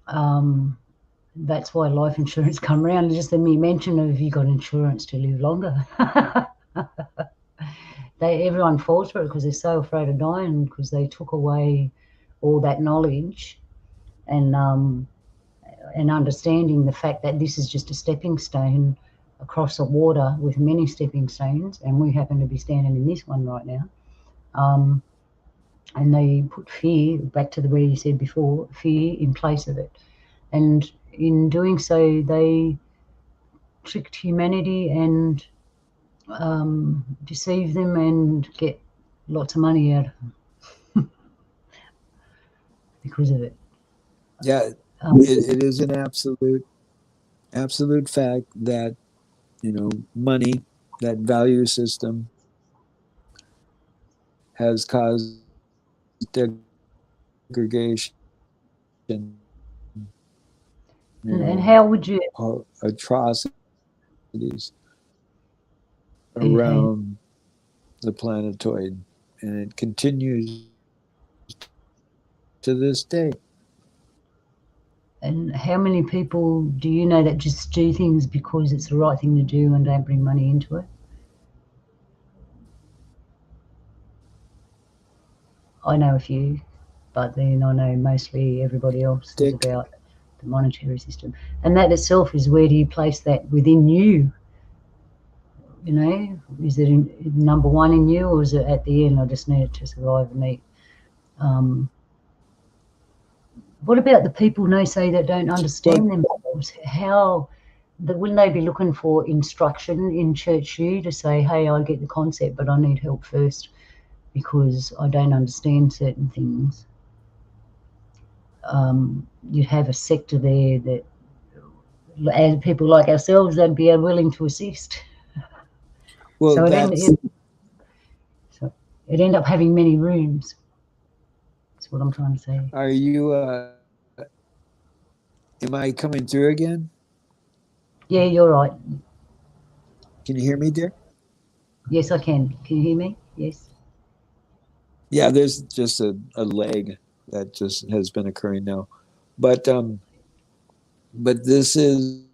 Um, that's why life insurance come around. Just the mere mention of you got insurance to live longer. Everyone falls for it because they're so afraid of dying because they took away all that knowledge and understanding the fact that this is just a stepping stone across the water with many stepping stones, and we happen to be standing in this one right now. And they put fear, back to the word you said before, fear in place of it. And in doing so, they tricked humanity and deceive them and get lots of money out of them because of it.
Yeah,
Um,
it is an absolute fact that money, that value system, has caused degradation,
and how would you?
atrocities
Okay,
around the planetoid, and it continues to this day.
and how many people do you know that just do things because it's the right thing to do and don't bring money into it? I know a few, but then I know mostly everybody else is
Dick,
about the monetary system. And that itself is, where do you place that within you? You know, is it number one in you, or is it at the end, I just need it to survive and eat? Um, what about the people, no, say, that don't understand
well,
themselves? Wouldn't they be looking for instruction in church U to say, hey, I get the concept, but I need help first because I don't understand certain things? You'd have a sector there that, as people like ourselves, they'd be willing to assist.
well,
So
that's.
so it end up having many rooms. That's what I'm trying to say.
Are you? Am I coming through again?
Yeah, you're right.
Can you hear me, dear?
Yes, I can. Can you hear me? Yes.
Yeah, there's just a lag that just has been occurring now, but but this is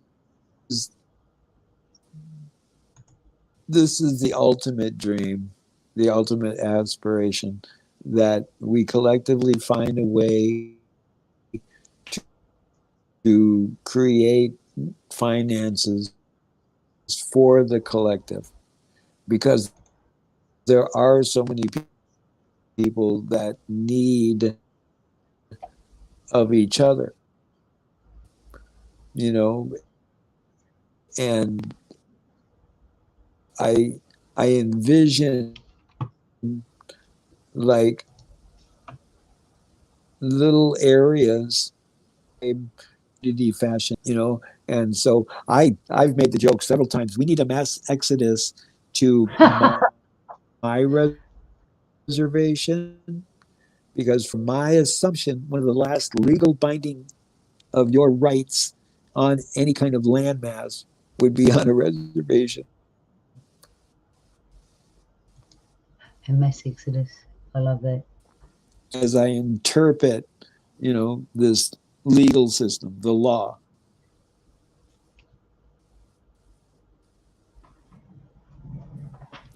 the ultimate dream, the ultimate aspiration, that we collectively find a way to create finances for the collective, because there are so many people that need of each other, and I envision like little areas community fashion, And so I've made the joke several times. We need a mass exodus to my reservation because, from my assumption, one of the last legal binding of your rights on any kind of landmass would be on a reservation.
A mass exodus. I love that.
As I interpret, this legal system, the law.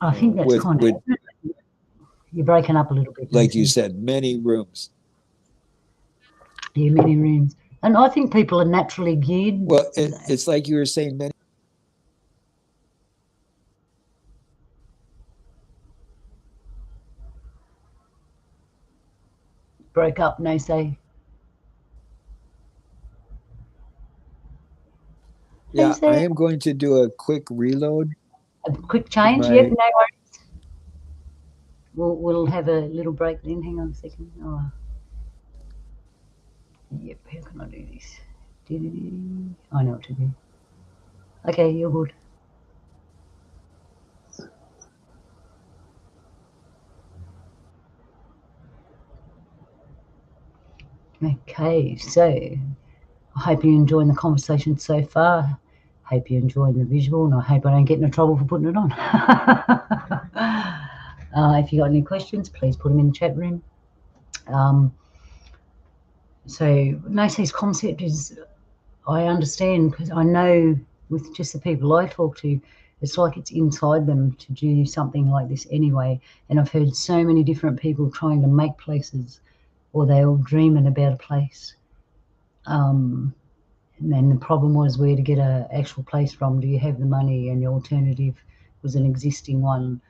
I think that's kind of,
With
you're breaking up a little bit,
like you
Lucy.
said, many rooms.
Yeah, many rooms. And I think people are naturally geared.
Well, it's like you were saying, many.
Broke up, NESE. Are you
Yeah, I
there?
am going to do a quick reload
A quick
to
change? Yep,
my.
no worries. We'll have a little break then. Hang on a second. Oh, yep, how can I do this? I know what to do. Okay, you're good. Okay, so I hope you're enjoying the conversation so far. Hope you're enjoying the visual, and I hope I don't get into trouble for putting it on. If you got any questions, please put them in the chat room. So NESE's concept is, I understand because I know with just the people I talk to, it's like it's inside them to do something like this anyway. And I've heard so many different people trying to make places, or they're all dreaming about a place. And then the problem was where to get an actual place from. Do you have the money? And the alternative was an existing one.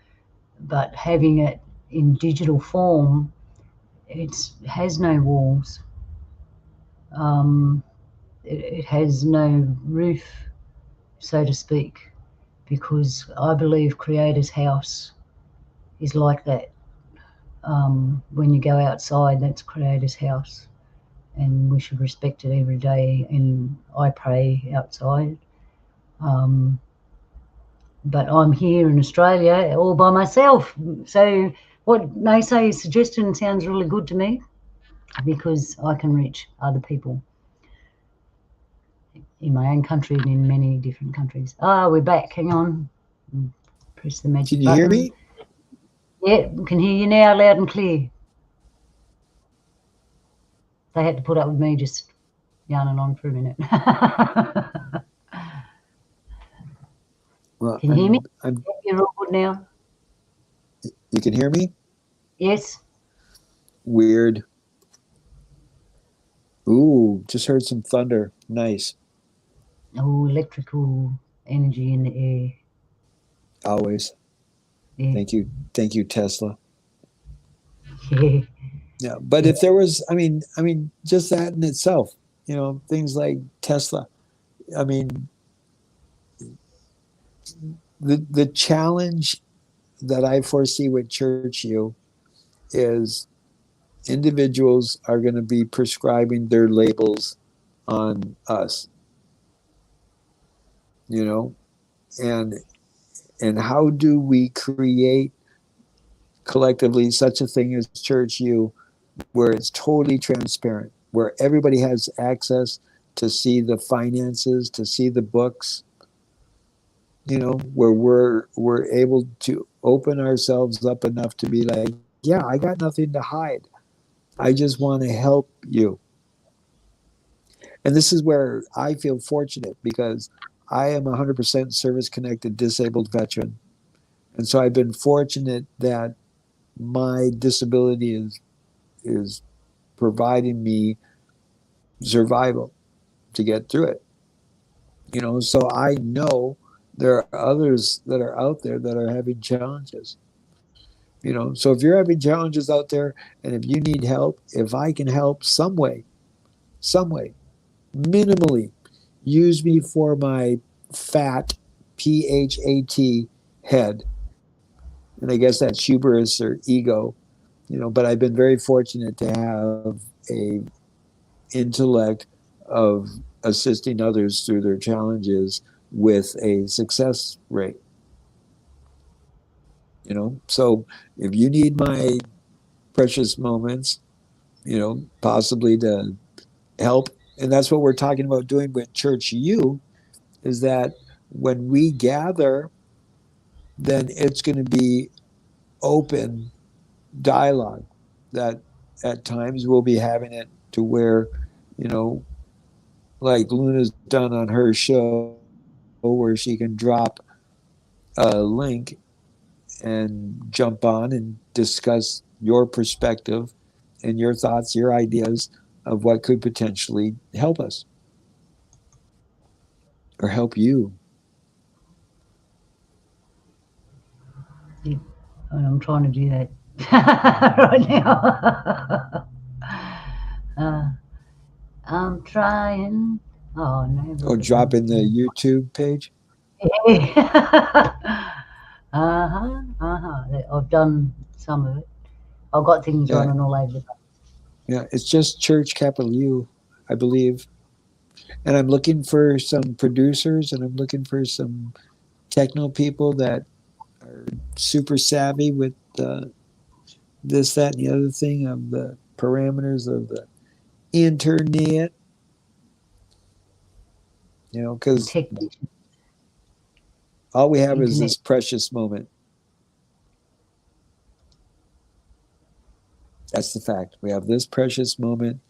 But having it in digital form, it has no walls. It has no roof, so to speak, because I believe Creator's house is like that. When you go outside, that's Creator's house, and we should respect it every day. And I pray outside. Um, but I'm here in Australia all by myself. So what NESE is suggesting sounds really good to me because I can reach other people in my own country and in many different countries. We're back. Hang on. Press the magic
Can you hear
button.
me?
Yeah, we can hear you now loud and clear. They had to put up with me just yarning on for a minute.
Well,
Can you hear me?
I'm.
Yep, you're all good now?
You can hear me?
Yes?
Weird. Ooh, just heard some thunder. Nice.
Oh, electrical energy in the air.
Always.
Yeah.
Thank you, Tesla.
Yeah.
Yeah, but
Yeah.
if there was, just that in itself, things like Tesla. I mean, the challenge that I foresee with Church U is individuals are going to be prescribing their labels on us, you know, and how do we create collectively such a thing as Church U where it's totally transparent, where everybody has access to see the finances, to see the books, where we're able to open ourselves up enough to be like, yeah, I got nothing to hide. I just want to help you. And this is where I feel fortunate because I am 100% service connected disabled veteran. And so I've been fortunate that my disability is providing me survival to get through it. So I know there are others that are out there that are having challenges. So if you're having challenges out there and if you need help, if I can help some way, minimally, use me for my fat PHAT head. And I guess that's hubris or ego, but I've been very fortunate to have a intellect of assisting others through their challenges with a success rate. So if you need my precious moments, possibly to help, and that's what we're talking about doing with Church U, is that when we gather, then it's going to be open dialogue. That at times we'll be having it to where, you know, like Luna's done on her show, where she can drop a link and jump on and discuss your perspective and your thoughts, your ideas of what could potentially help us or help you.
Yeah, and I'm trying to do that right now. uh, I'm trying. Oh no,
Oh,
look at
drop
me.
in the YouTube page.
I've done some of it. I've got things
Yeah,
running all over the place.
yeah. It's just Church Capital U, I believe. And I'm looking for some producers and I'm looking for some techno people that are super savvy with this, that, and the other thing of the parameters of the internet, because
Technician,
all we have is
internet.
this precious moment. That's the fact. We have this precious moment,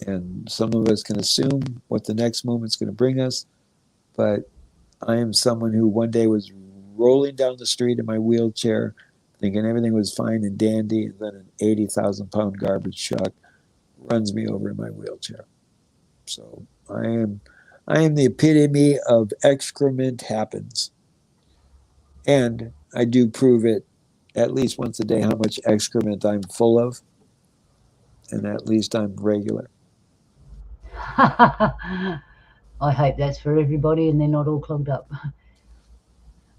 and some of us can assume what the next moment's going to bring us. But I am someone who one day was rolling down the street in my wheelchair, thinking everything was fine and dandy, and then an 80,000-pound garbage truck runs me over in my wheelchair. So I am the epitome of excrement happens. And I do prove it at least once a day how much excrement I'm full of, and at least I'm regular.
I hope that's for everybody and they're not all clogged up.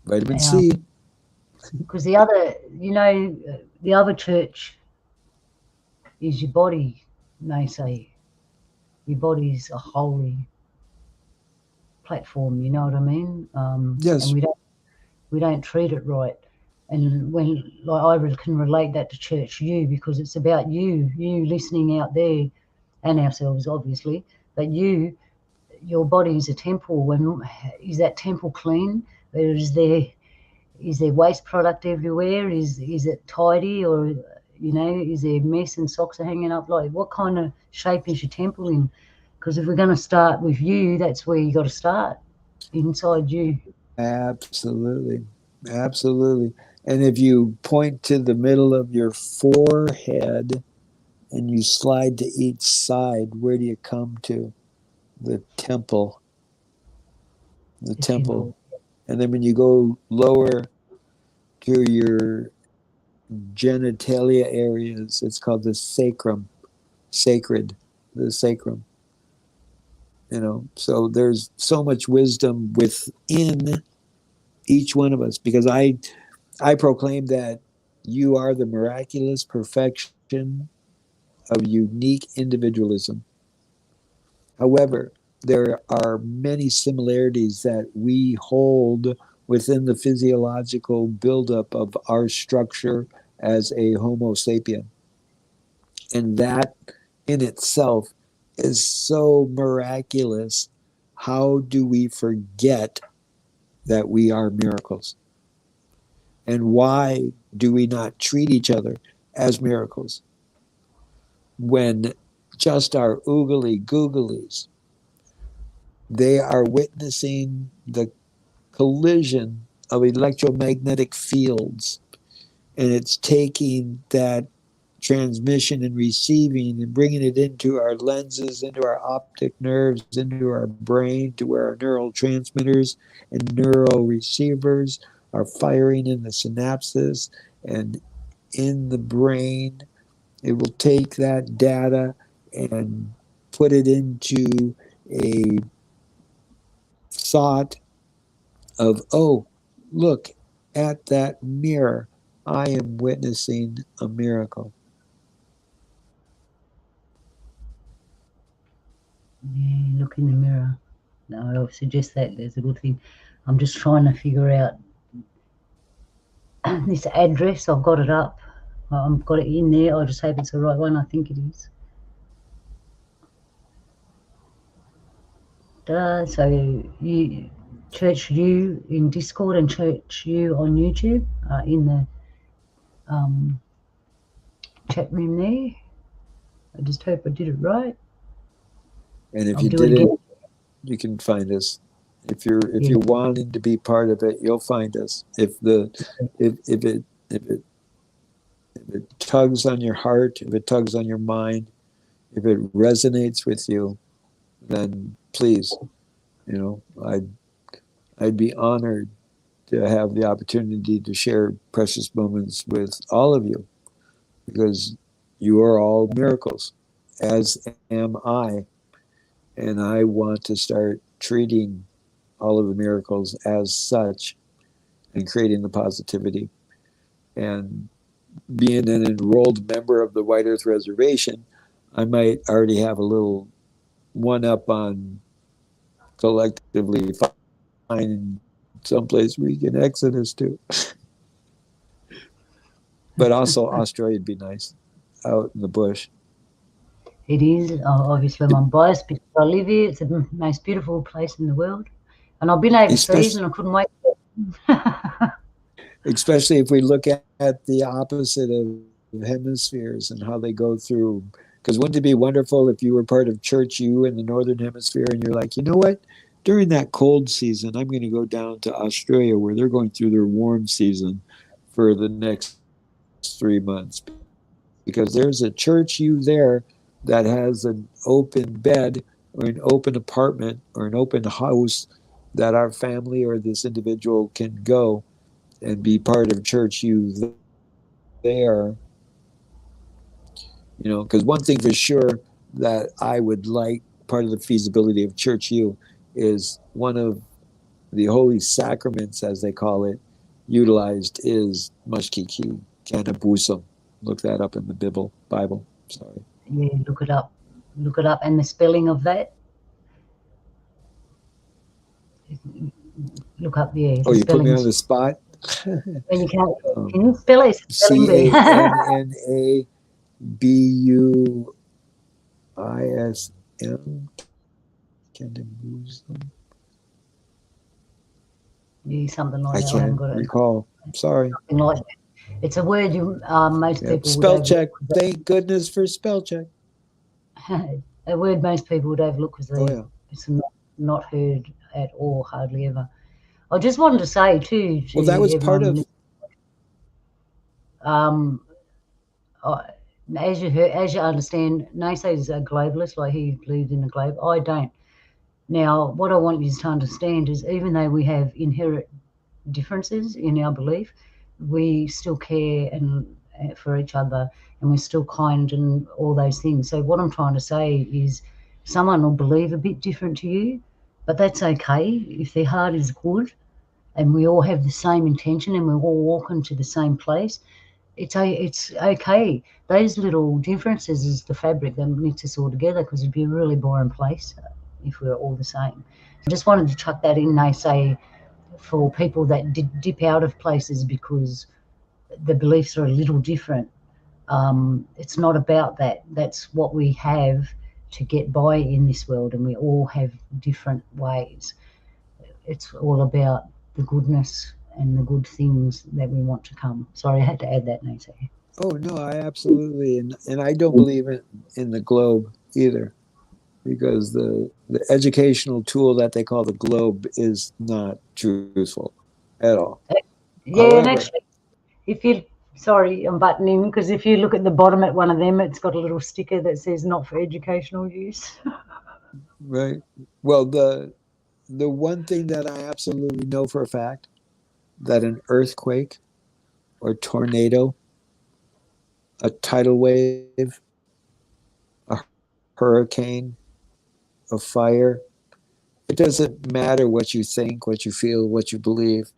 Vitamin C.
Because the other, the other church is your body, they say. Your body's a holy platform, you know what I mean? And
Yes,
we don't treat it right. And when like I can relate that to Church U because it's about you listening out there, and ourselves obviously, but your body is a temple. When is that temple clean? Is there waste product everywhere? Is it tidy, or is there mess and socks are hanging up? Like, what kind of shape is your temple in? Because if we're going to start with you, that's where you got to start, inside you.
absolutely. Absolutely. And if you point to the middle of your forehead and you slide to each side, where do you come to? The temple. The
The
temple.
temple.
And then when you go lower to your genitalia areas, it's called the sacrum, sacred, the sacrum. So there's so much wisdom within each one of us because I proclaim that you are the miraculous perfection of unique individualism. However, there are many similarities that we hold within the physiological buildup of our structure as a Homo sapien. And that in itself is so miraculous. How do we forget that we are miracles? And why do we not treat each other as miracles when just our oogly googlies, they are witnessing the collision of electromagnetic fields, and it's taking that transmission and receiving and bringing it into our lenses, into our optic nerves, into our brain, to where our neurotransmitters and neural receivers are firing in the synapses and in the brain. It will take that data and put it into a thought of, oh, look at that mirror. I am witnessing a miracle.
look in the mirror. No, I suggest that as a good thing. I'm just trying to figure out this address. I've got it up. I've got it in there. I just hope it's the right one. I think it is. So you, Church U in Discord and Church U on YouTube in the chat room there. I just hope I did it right.
And if
I'll
you
do it
didn't,
again.
you can find us. If
Yeah.
you're wanting to be part of it, you'll find us. If it tugs on your heart, if it tugs on your mind, if it resonates with you, then please, you know, I'd be honored to have the opportunity to share precious moments with all of you, because you are all miracles, as am I. And I want to start treating all of the miracles as such and creating the positivity. And being an enrolled member of the White Earth Reservation, I might already have a little one up on collectively finding someplace we can exodus to. But also Australia would be nice, out in the bush.
It is. Obviously, I'm biased because I live here. It's the most beautiful place in the world. And I've been overseas
Especially,
and I couldn't wait.
especially if we look at the opposite of hemispheres and how they go through. Because wouldn't it be wonderful if you were part of Church U in the Northern Hemisphere and you're like, you know what? During that cold season, I'm going to go down to Australia where they're going through their warm season for the next 3 months, because there's a Church U there that has an open bed or an open apartment or an open house that our family or this individual can go and be part of Church U there. Because one thing for sure that I would like, part of the feasibility of Church U is one of the holy sacraments, as they call it, utilized is Mushkiki, Canabusum. Look that up in the Bible. Sorry.
Yeah, look it up. Look it up. And the spelling of that, look up, yeah,
Oh,
the
you put me on
spellings.
the spot.
When you can't, can you spell it? It's a spelling bee.
Cannabusum. Cannabusum.
Yeah, something like
I
that. I haven't
can't
got it.
recall. I'm sorry.
Something like that. It's a word you most
Yep.
people would
Spell
overlook.
check. Thank goodness for spell check.
A word most people would overlook because
Oh, yeah.
it's not heard at all, hardly ever. I just wanted to say too
Well, that
to
was part
everyone,
of.
um, as you understand, NESE is a globalist, like he believes in the globe. I don't. Now, what I want you to understand is, even though we have inherent differences in our belief, we still care and for each other, and we're still kind and all those things. So what I'm trying to say is, someone will believe a bit different to you, but that's okay if their heart is good and we all have the same intention and we're all walking to the same place. It's okay. Those little differences is the fabric that knits us all together, because it'd be a really boring place if we were all the same. I just wanted to chuck that in. They say for people that dip out of places because the beliefs are a little different. It's not about that. That's what we have to get by in this world, and we all have different ways. It's all about the goodness and the good things that we want to come. Sorry, I had to add that, Nancy.
Oh no, I absolutely, and I don't believe in the globe either, because the educational tool that they call the globe is not truthful at all.
Yeah, and
However,
actually, if you, sorry, I'm butting in, because if you look at the bottom at one of them, it's got a little sticker that says "not for educational use."
right? Well, the one thing that I absolutely know for a fact, that an earthquake or tornado, a tidal wave, a hurricane, a fire, it doesn't matter what you think, what you feel, what you believe.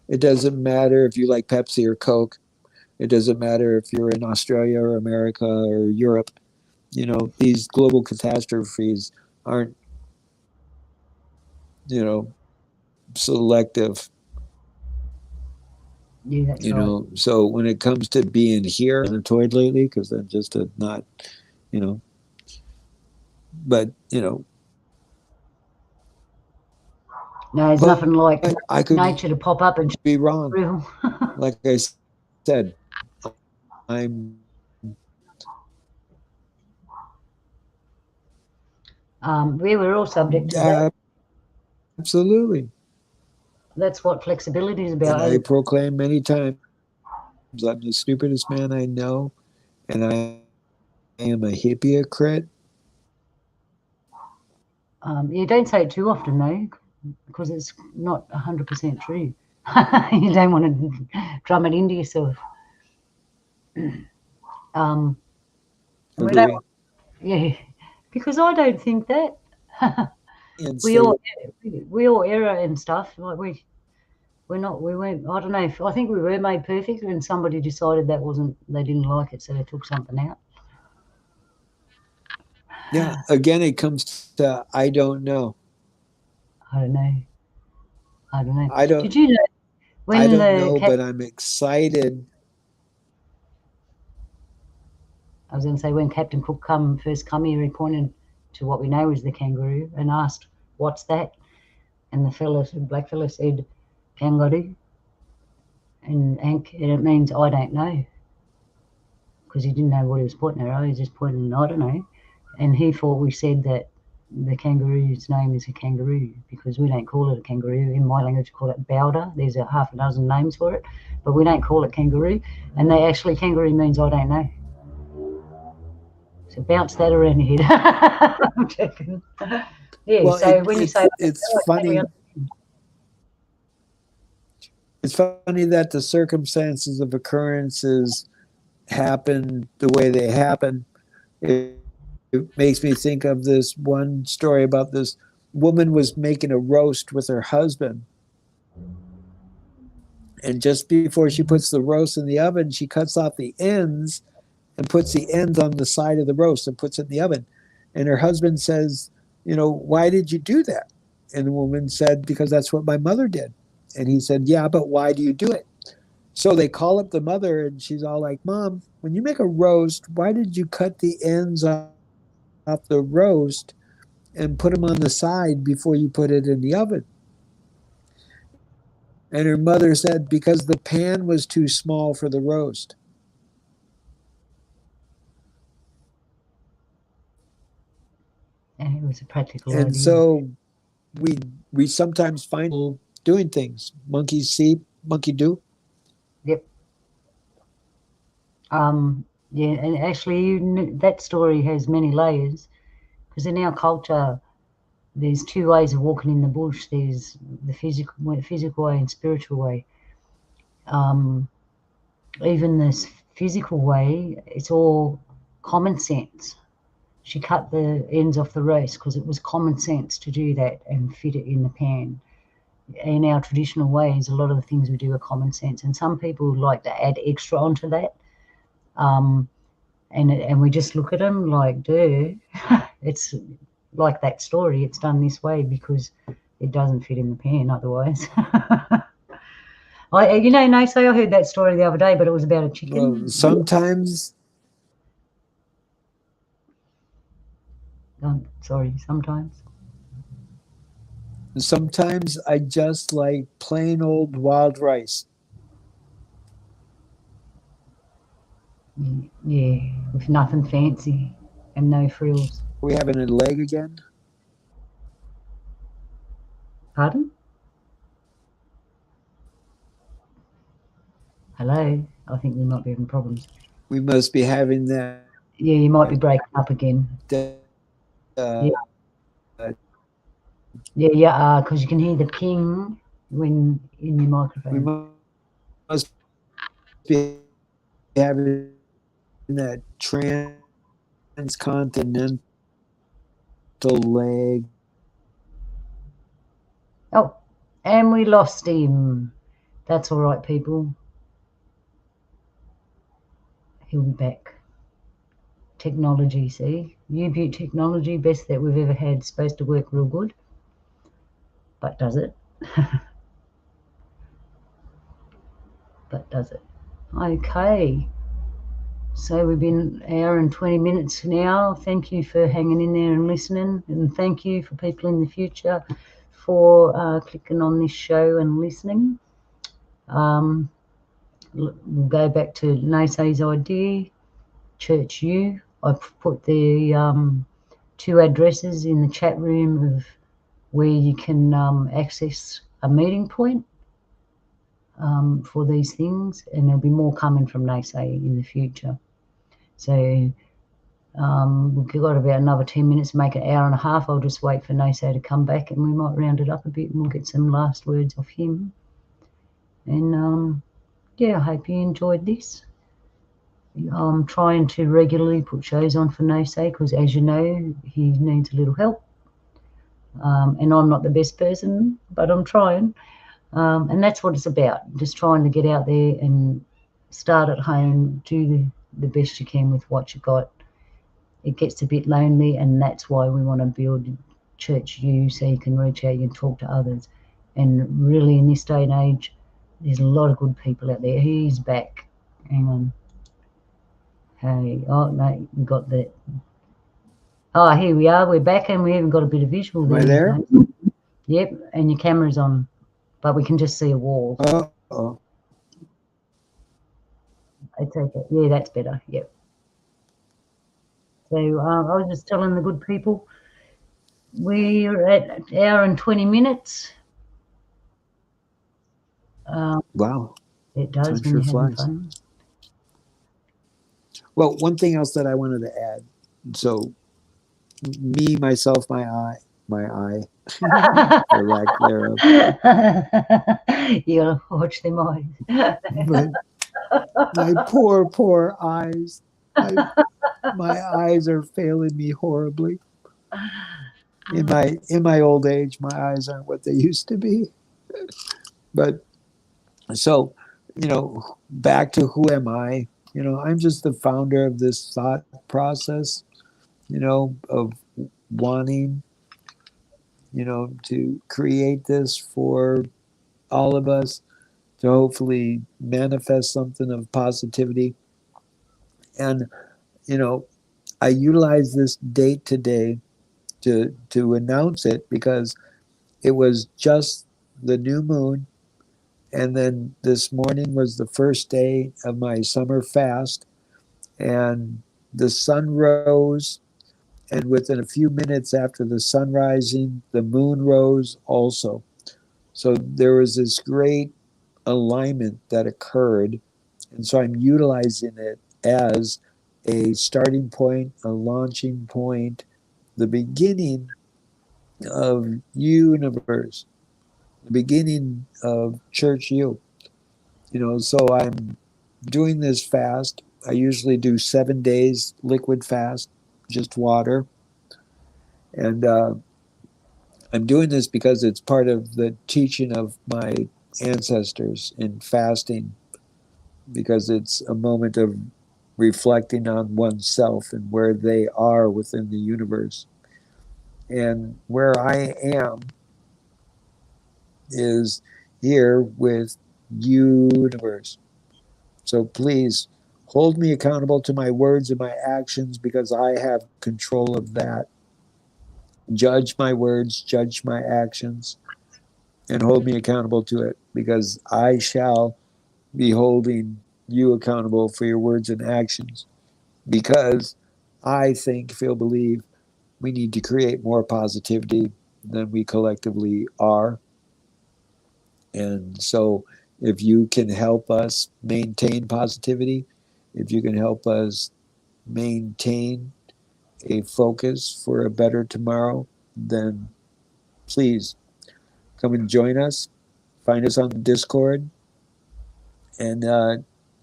It doesn't matter if you like Pepsi or Coke. It doesn't matter if you're in Australia or America or Europe. these global catastrophes aren't, selective.
Yeah, that's right.
So when it comes to being here, annoyed lately because I'm just not, you know, but
No, there's
but
nothing like
I could
nature to pop up and
be wrong.
real.
Like I said, I'm
We're all subject to that.
absolutely,
That's what flexibility is
and
about.
I proclaim many times I'm the stupidest man I know, and I am a hypocrite.
You don't say it too often, though, because it's not 100% true. You don't want to drum it into yourself. Um, we don't,
Agree.
yeah, because I don't think that.
And
we
say,
all we all error and stuff. Like we weren't. I don't know. I think we were made perfect, and somebody decided that wasn't. They didn't like it, so they took something out.
yeah, again, it comes to I don't know.
I don't know. I don't know.
I
Did
don't
you know
I
when
don't
the
know,
cat?
but I'm excited.
I was going to say when Captain Cook first come here, he pointed to what we know is the kangaroo and asked, "What's that?" And the black fella said, "Kangaroo," and it means I don't know, because he didn't know what he was pointing at. He was just pointing, I don't know, and he thought we said that the kangaroo's name is a kangaroo because we don't call it a kangaroo. In my language, we call it bowder. There's a half a dozen names for it, but we don't call it kangaroo. And they actually, kangaroo means I don't know. So bounce that around your head. I'm joking. Yeah.
Well,
So when you say,
it's
okay, we
funny.
understand.
It's funny that the circumstances of occurrences happen the way they happen. It makes me think of this one story about this woman was making a roast with her husband, and just before she puts the roast in the oven, she cuts off the ends and puts the ends on the side of the roast and puts it in the oven. And her husband says, "Why did you do that?" And the woman said, "Because that's what my mother did." And he said, "Yeah, but why do you do it?" So they call up the mother, and she's all like, "Mom, when you make a roast, why did you cut the ends off the roast and put them on the side before you put it in the oven?" And her mother said, "Because the pan was too small for the roast."
And it was a practical
And
idea.
so we sometimes find doing things. Monkeys see, monkey do.
Yep. Yeah, and actually, that story has many layers because in our culture, there's two ways of walking in the bush. There's the physical way and spiritual way. Um, Even this physical way, it's all common sense. She cut the ends off the roast because it was common sense to do that and fit it in the pan. In our traditional ways, a lot of the things we do are common sense, and some people like to add extra onto that. Um, and we just look at them like, duh. It's like that story. It's done this way because it doesn't fit in the pan otherwise. NESE, I heard that story the other day, but it was about a
Well,
chicken. Sorry, sometimes.
sometimes I just like plain old wild rice.
Yeah, with nothing fancy and no frills.
Are we having a leg again?
Pardon? Hello? I think we might be having problems.
We must be having that
Yeah, you might be breaking up again.
uh,
Yeah, yeah, because you can hear the ping when in your
we
microphone.
must be having that transcontinental leg.
Oh, and we lost him. That's all right, people. He'll be back. technology, see? U-Butte technology, best that we've ever had, supposed to work real good. But does it? But does it? Okay. So we've been an hour and 20 minutes now. Thank you for hanging in there and listening. And thank you for people in the future for clicking on this show and listening. We'll go back to NESE's idea, Church U. I've put the 2 addresses in the chat room of where you can access a meeting point for these things, and there'll be more coming from NESE in the future. So we've got about another 10 minutes to make an hour and a half. I'll just wait for NESE to come back, and we might round it up a bit, and we'll get some last words off him. And yeah, I hope you enjoyed this. I'm trying to regularly put shows on for NESE because, as you know, he needs a little help. And I'm not the best person, but I'm trying. And that's what it's about, just trying to get out there and start at home, do the best you can with what you got. It gets a bit lonely, and that's why we want to build Church U, so you can reach out and talk to others. And really, in this day and age, there's a lot of good people out there. He's back. Hang on. Hey, oh no, we got that. Oh, here we are. We're back, and we even got a bit of visual
Am I there?
Yep, and your camera's on, but we can just see a wall.
Uh-oh.
It's okay. Yeah, that's better. Yep. So I was just telling the good people, we're at an hour and 20 minutes.
Wow.
It does
Time
when
sure
you're having
flies.
fun.
Well, one thing else that I wanted to add. So, me, myself, my eye, or lack thereof.
You gotta watch them eyes.
But my poor eyes. My eyes are failing me horribly. In my old age, my eyes aren't what they used to be. But so, back to who am I? I'm just the founder of this thought process, of wanting, to create this for all of us to hopefully manifest something of positivity. And, I utilize this date today to announce it because it was just the new moon. And then this morning was the first day of my summer fast. And the sun rose. And within a few minutes after the sun rising, the moon rose also. So there was this great alignment that occurred. And so I'm utilizing it as a starting point, a launching point, the beginning of universe, the beginning of Church U. So I'm doing this fast. I usually do 7 days liquid fast, just water. And I'm doing this because it's part of the teaching of my ancestors in fasting, because it's a moment of reflecting on oneself and where they are within the universe. And where I am is here with universe. So please hold me accountable to my words and my actions, because I have control of that. Judge my words, judge my actions, and hold me accountable to it, because I shall be holding you accountable for your words and actions, because I think, feel, believe we need to create more positivity than we collectively are. And so if you can help us maintain positivity, if you can help us maintain a focus for a better tomorrow, then please come and join us. Find us on Discord, and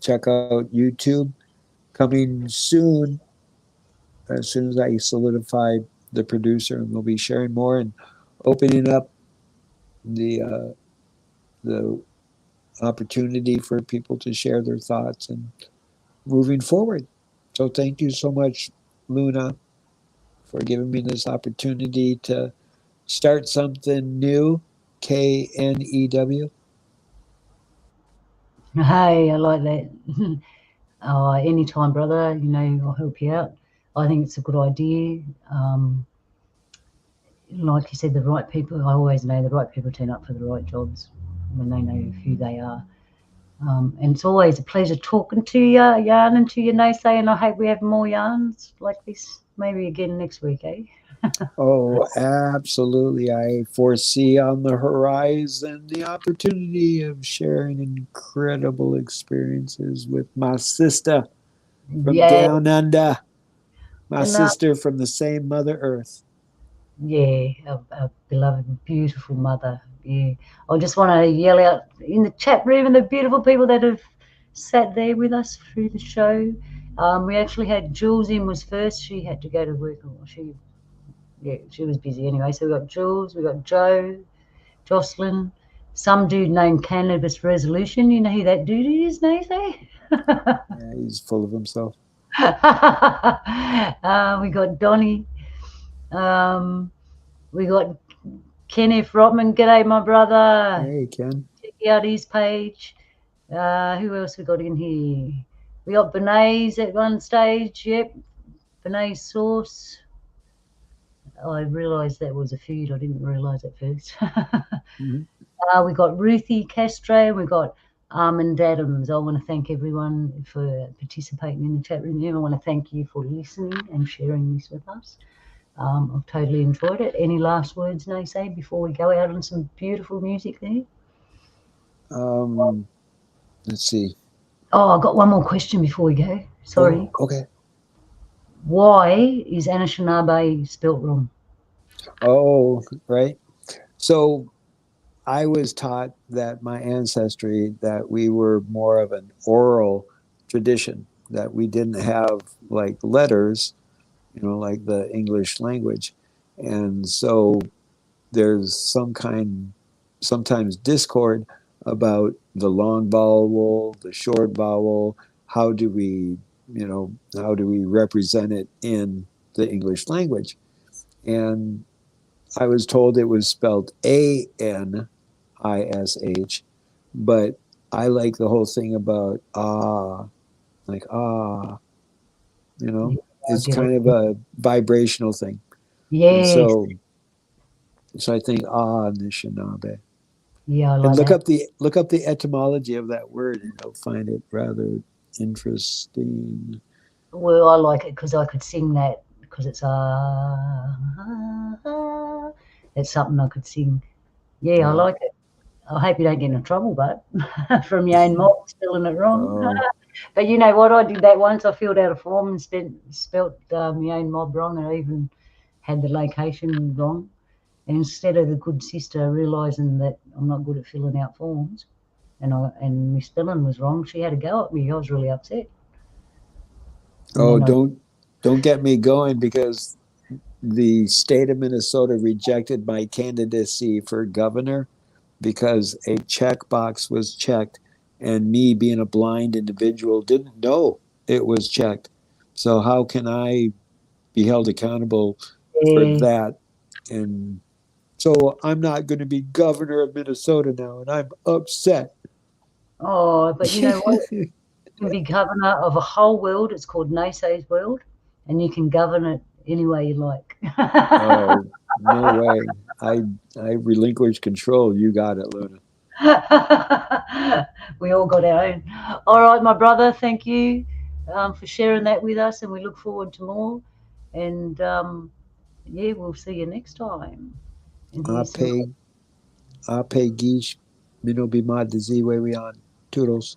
check out YouTube. Coming soon, as soon as I solidify the producer, and we'll be sharing more and opening up the opportunity for people to share their thoughts and moving forward. So thank you so much, Luna, for giving me this opportunity to start something new. KNEW.
Hey, I like that. Anytime, brother. You know, I'll help you out. I think it's a good idea. Like you said, the right people. I always know the right people turn up for the right jobs when they know who they are. And it's always a pleasure talking to you, yarning to you, NESE, and I hope we have more yarns like this maybe again next week, eh?
Oh, absolutely. I foresee on the horizon the opportunity of sharing incredible experiences with my sister from
Yeah,
down under, my
and
sister from the same Mother Earth.
yeah, our beloved, beautiful mother. Yeah, I just want to yell out in the chat room and the beautiful people that have sat there with us through the show. We actually had Jules in was first. She had to go to work. Or she was busy anyway. So we got Jules, we got Joe, Jocelyn, some dude named Cannabis Resolution. You know who that dude is, Nathan?
Yeah, he's full of himself.
We got Donnie. Um, we got Kenneth Rotman. G'day, my brother.
Hey, Ken.
Check out his page. Who else we got in here? We got Benays at one stage. Yep, Benays Sauce. I realised that was a food. I didn't realise at first.
Mhm.
We got Ruthie Castro. We got Armand Adams. I want to thank everyone for participating in the chat room here. I want to thank you for listening and sharing this with us. I've totally enjoyed it. Any last words, NESE, before we go out on some beautiful music there?
Um, let's see.
Oh, I've got one more question before we go.
Oh,
Sorry.
okay.
Why is Anishinaabe spelt wrong?
Oh, right. So I was taught that my ancestry, that we were more of an oral tradition, that we didn't have like letters, like the English language. And so there's sometimes discord about the long vowel, the short vowel. How do we represent it in the English language? And I was told it was spelled ANISH, but I like the whole thing about like
Yeah, I
it's
get it.
kind of a vibrational thing. And
Yes.
so I think Anishinaabe.
Yeah, I
And
like
look
that.
up the etymology of that word, and you'll find it rather interesting.
Well, I like it because I could sing that because it's it's something I could sing. Yeah, I
Yeah.
like it. I hope you don't get in trouble, but from your own mob spelling it wrong.
Oh,
But you know what? I did that once. I filled out a form and spelt my own mob wrong, and I even had the location wrong. And instead of the good sister realising that I'm not good at filling out forms, and my spelling was wrong, she had a go at me. I was really upset. And
oh,
then I
don't get me going, because the state of Minnesota rejected my candidacy for governor because a checkbox was checked, and me being a blind individual didn't know it was checked. So how can I be held accountable for
yeah.
that? And so I'm not going to be governor of Minnesota now, and I'm upset.
Oh, but you know what? You can be governor of a whole world. It's called NESE's world, and you can govern it any way you like.
Oh, no way. I I relinquish control. You got it, Luna.
We all got our own. All right, my brother, thank you for sharing that with us, and we look forward to more. And yeah, we'll see you next time. And here's some.
Ape, Ape Gish, Mino Bimad Ziwe on. Toodles.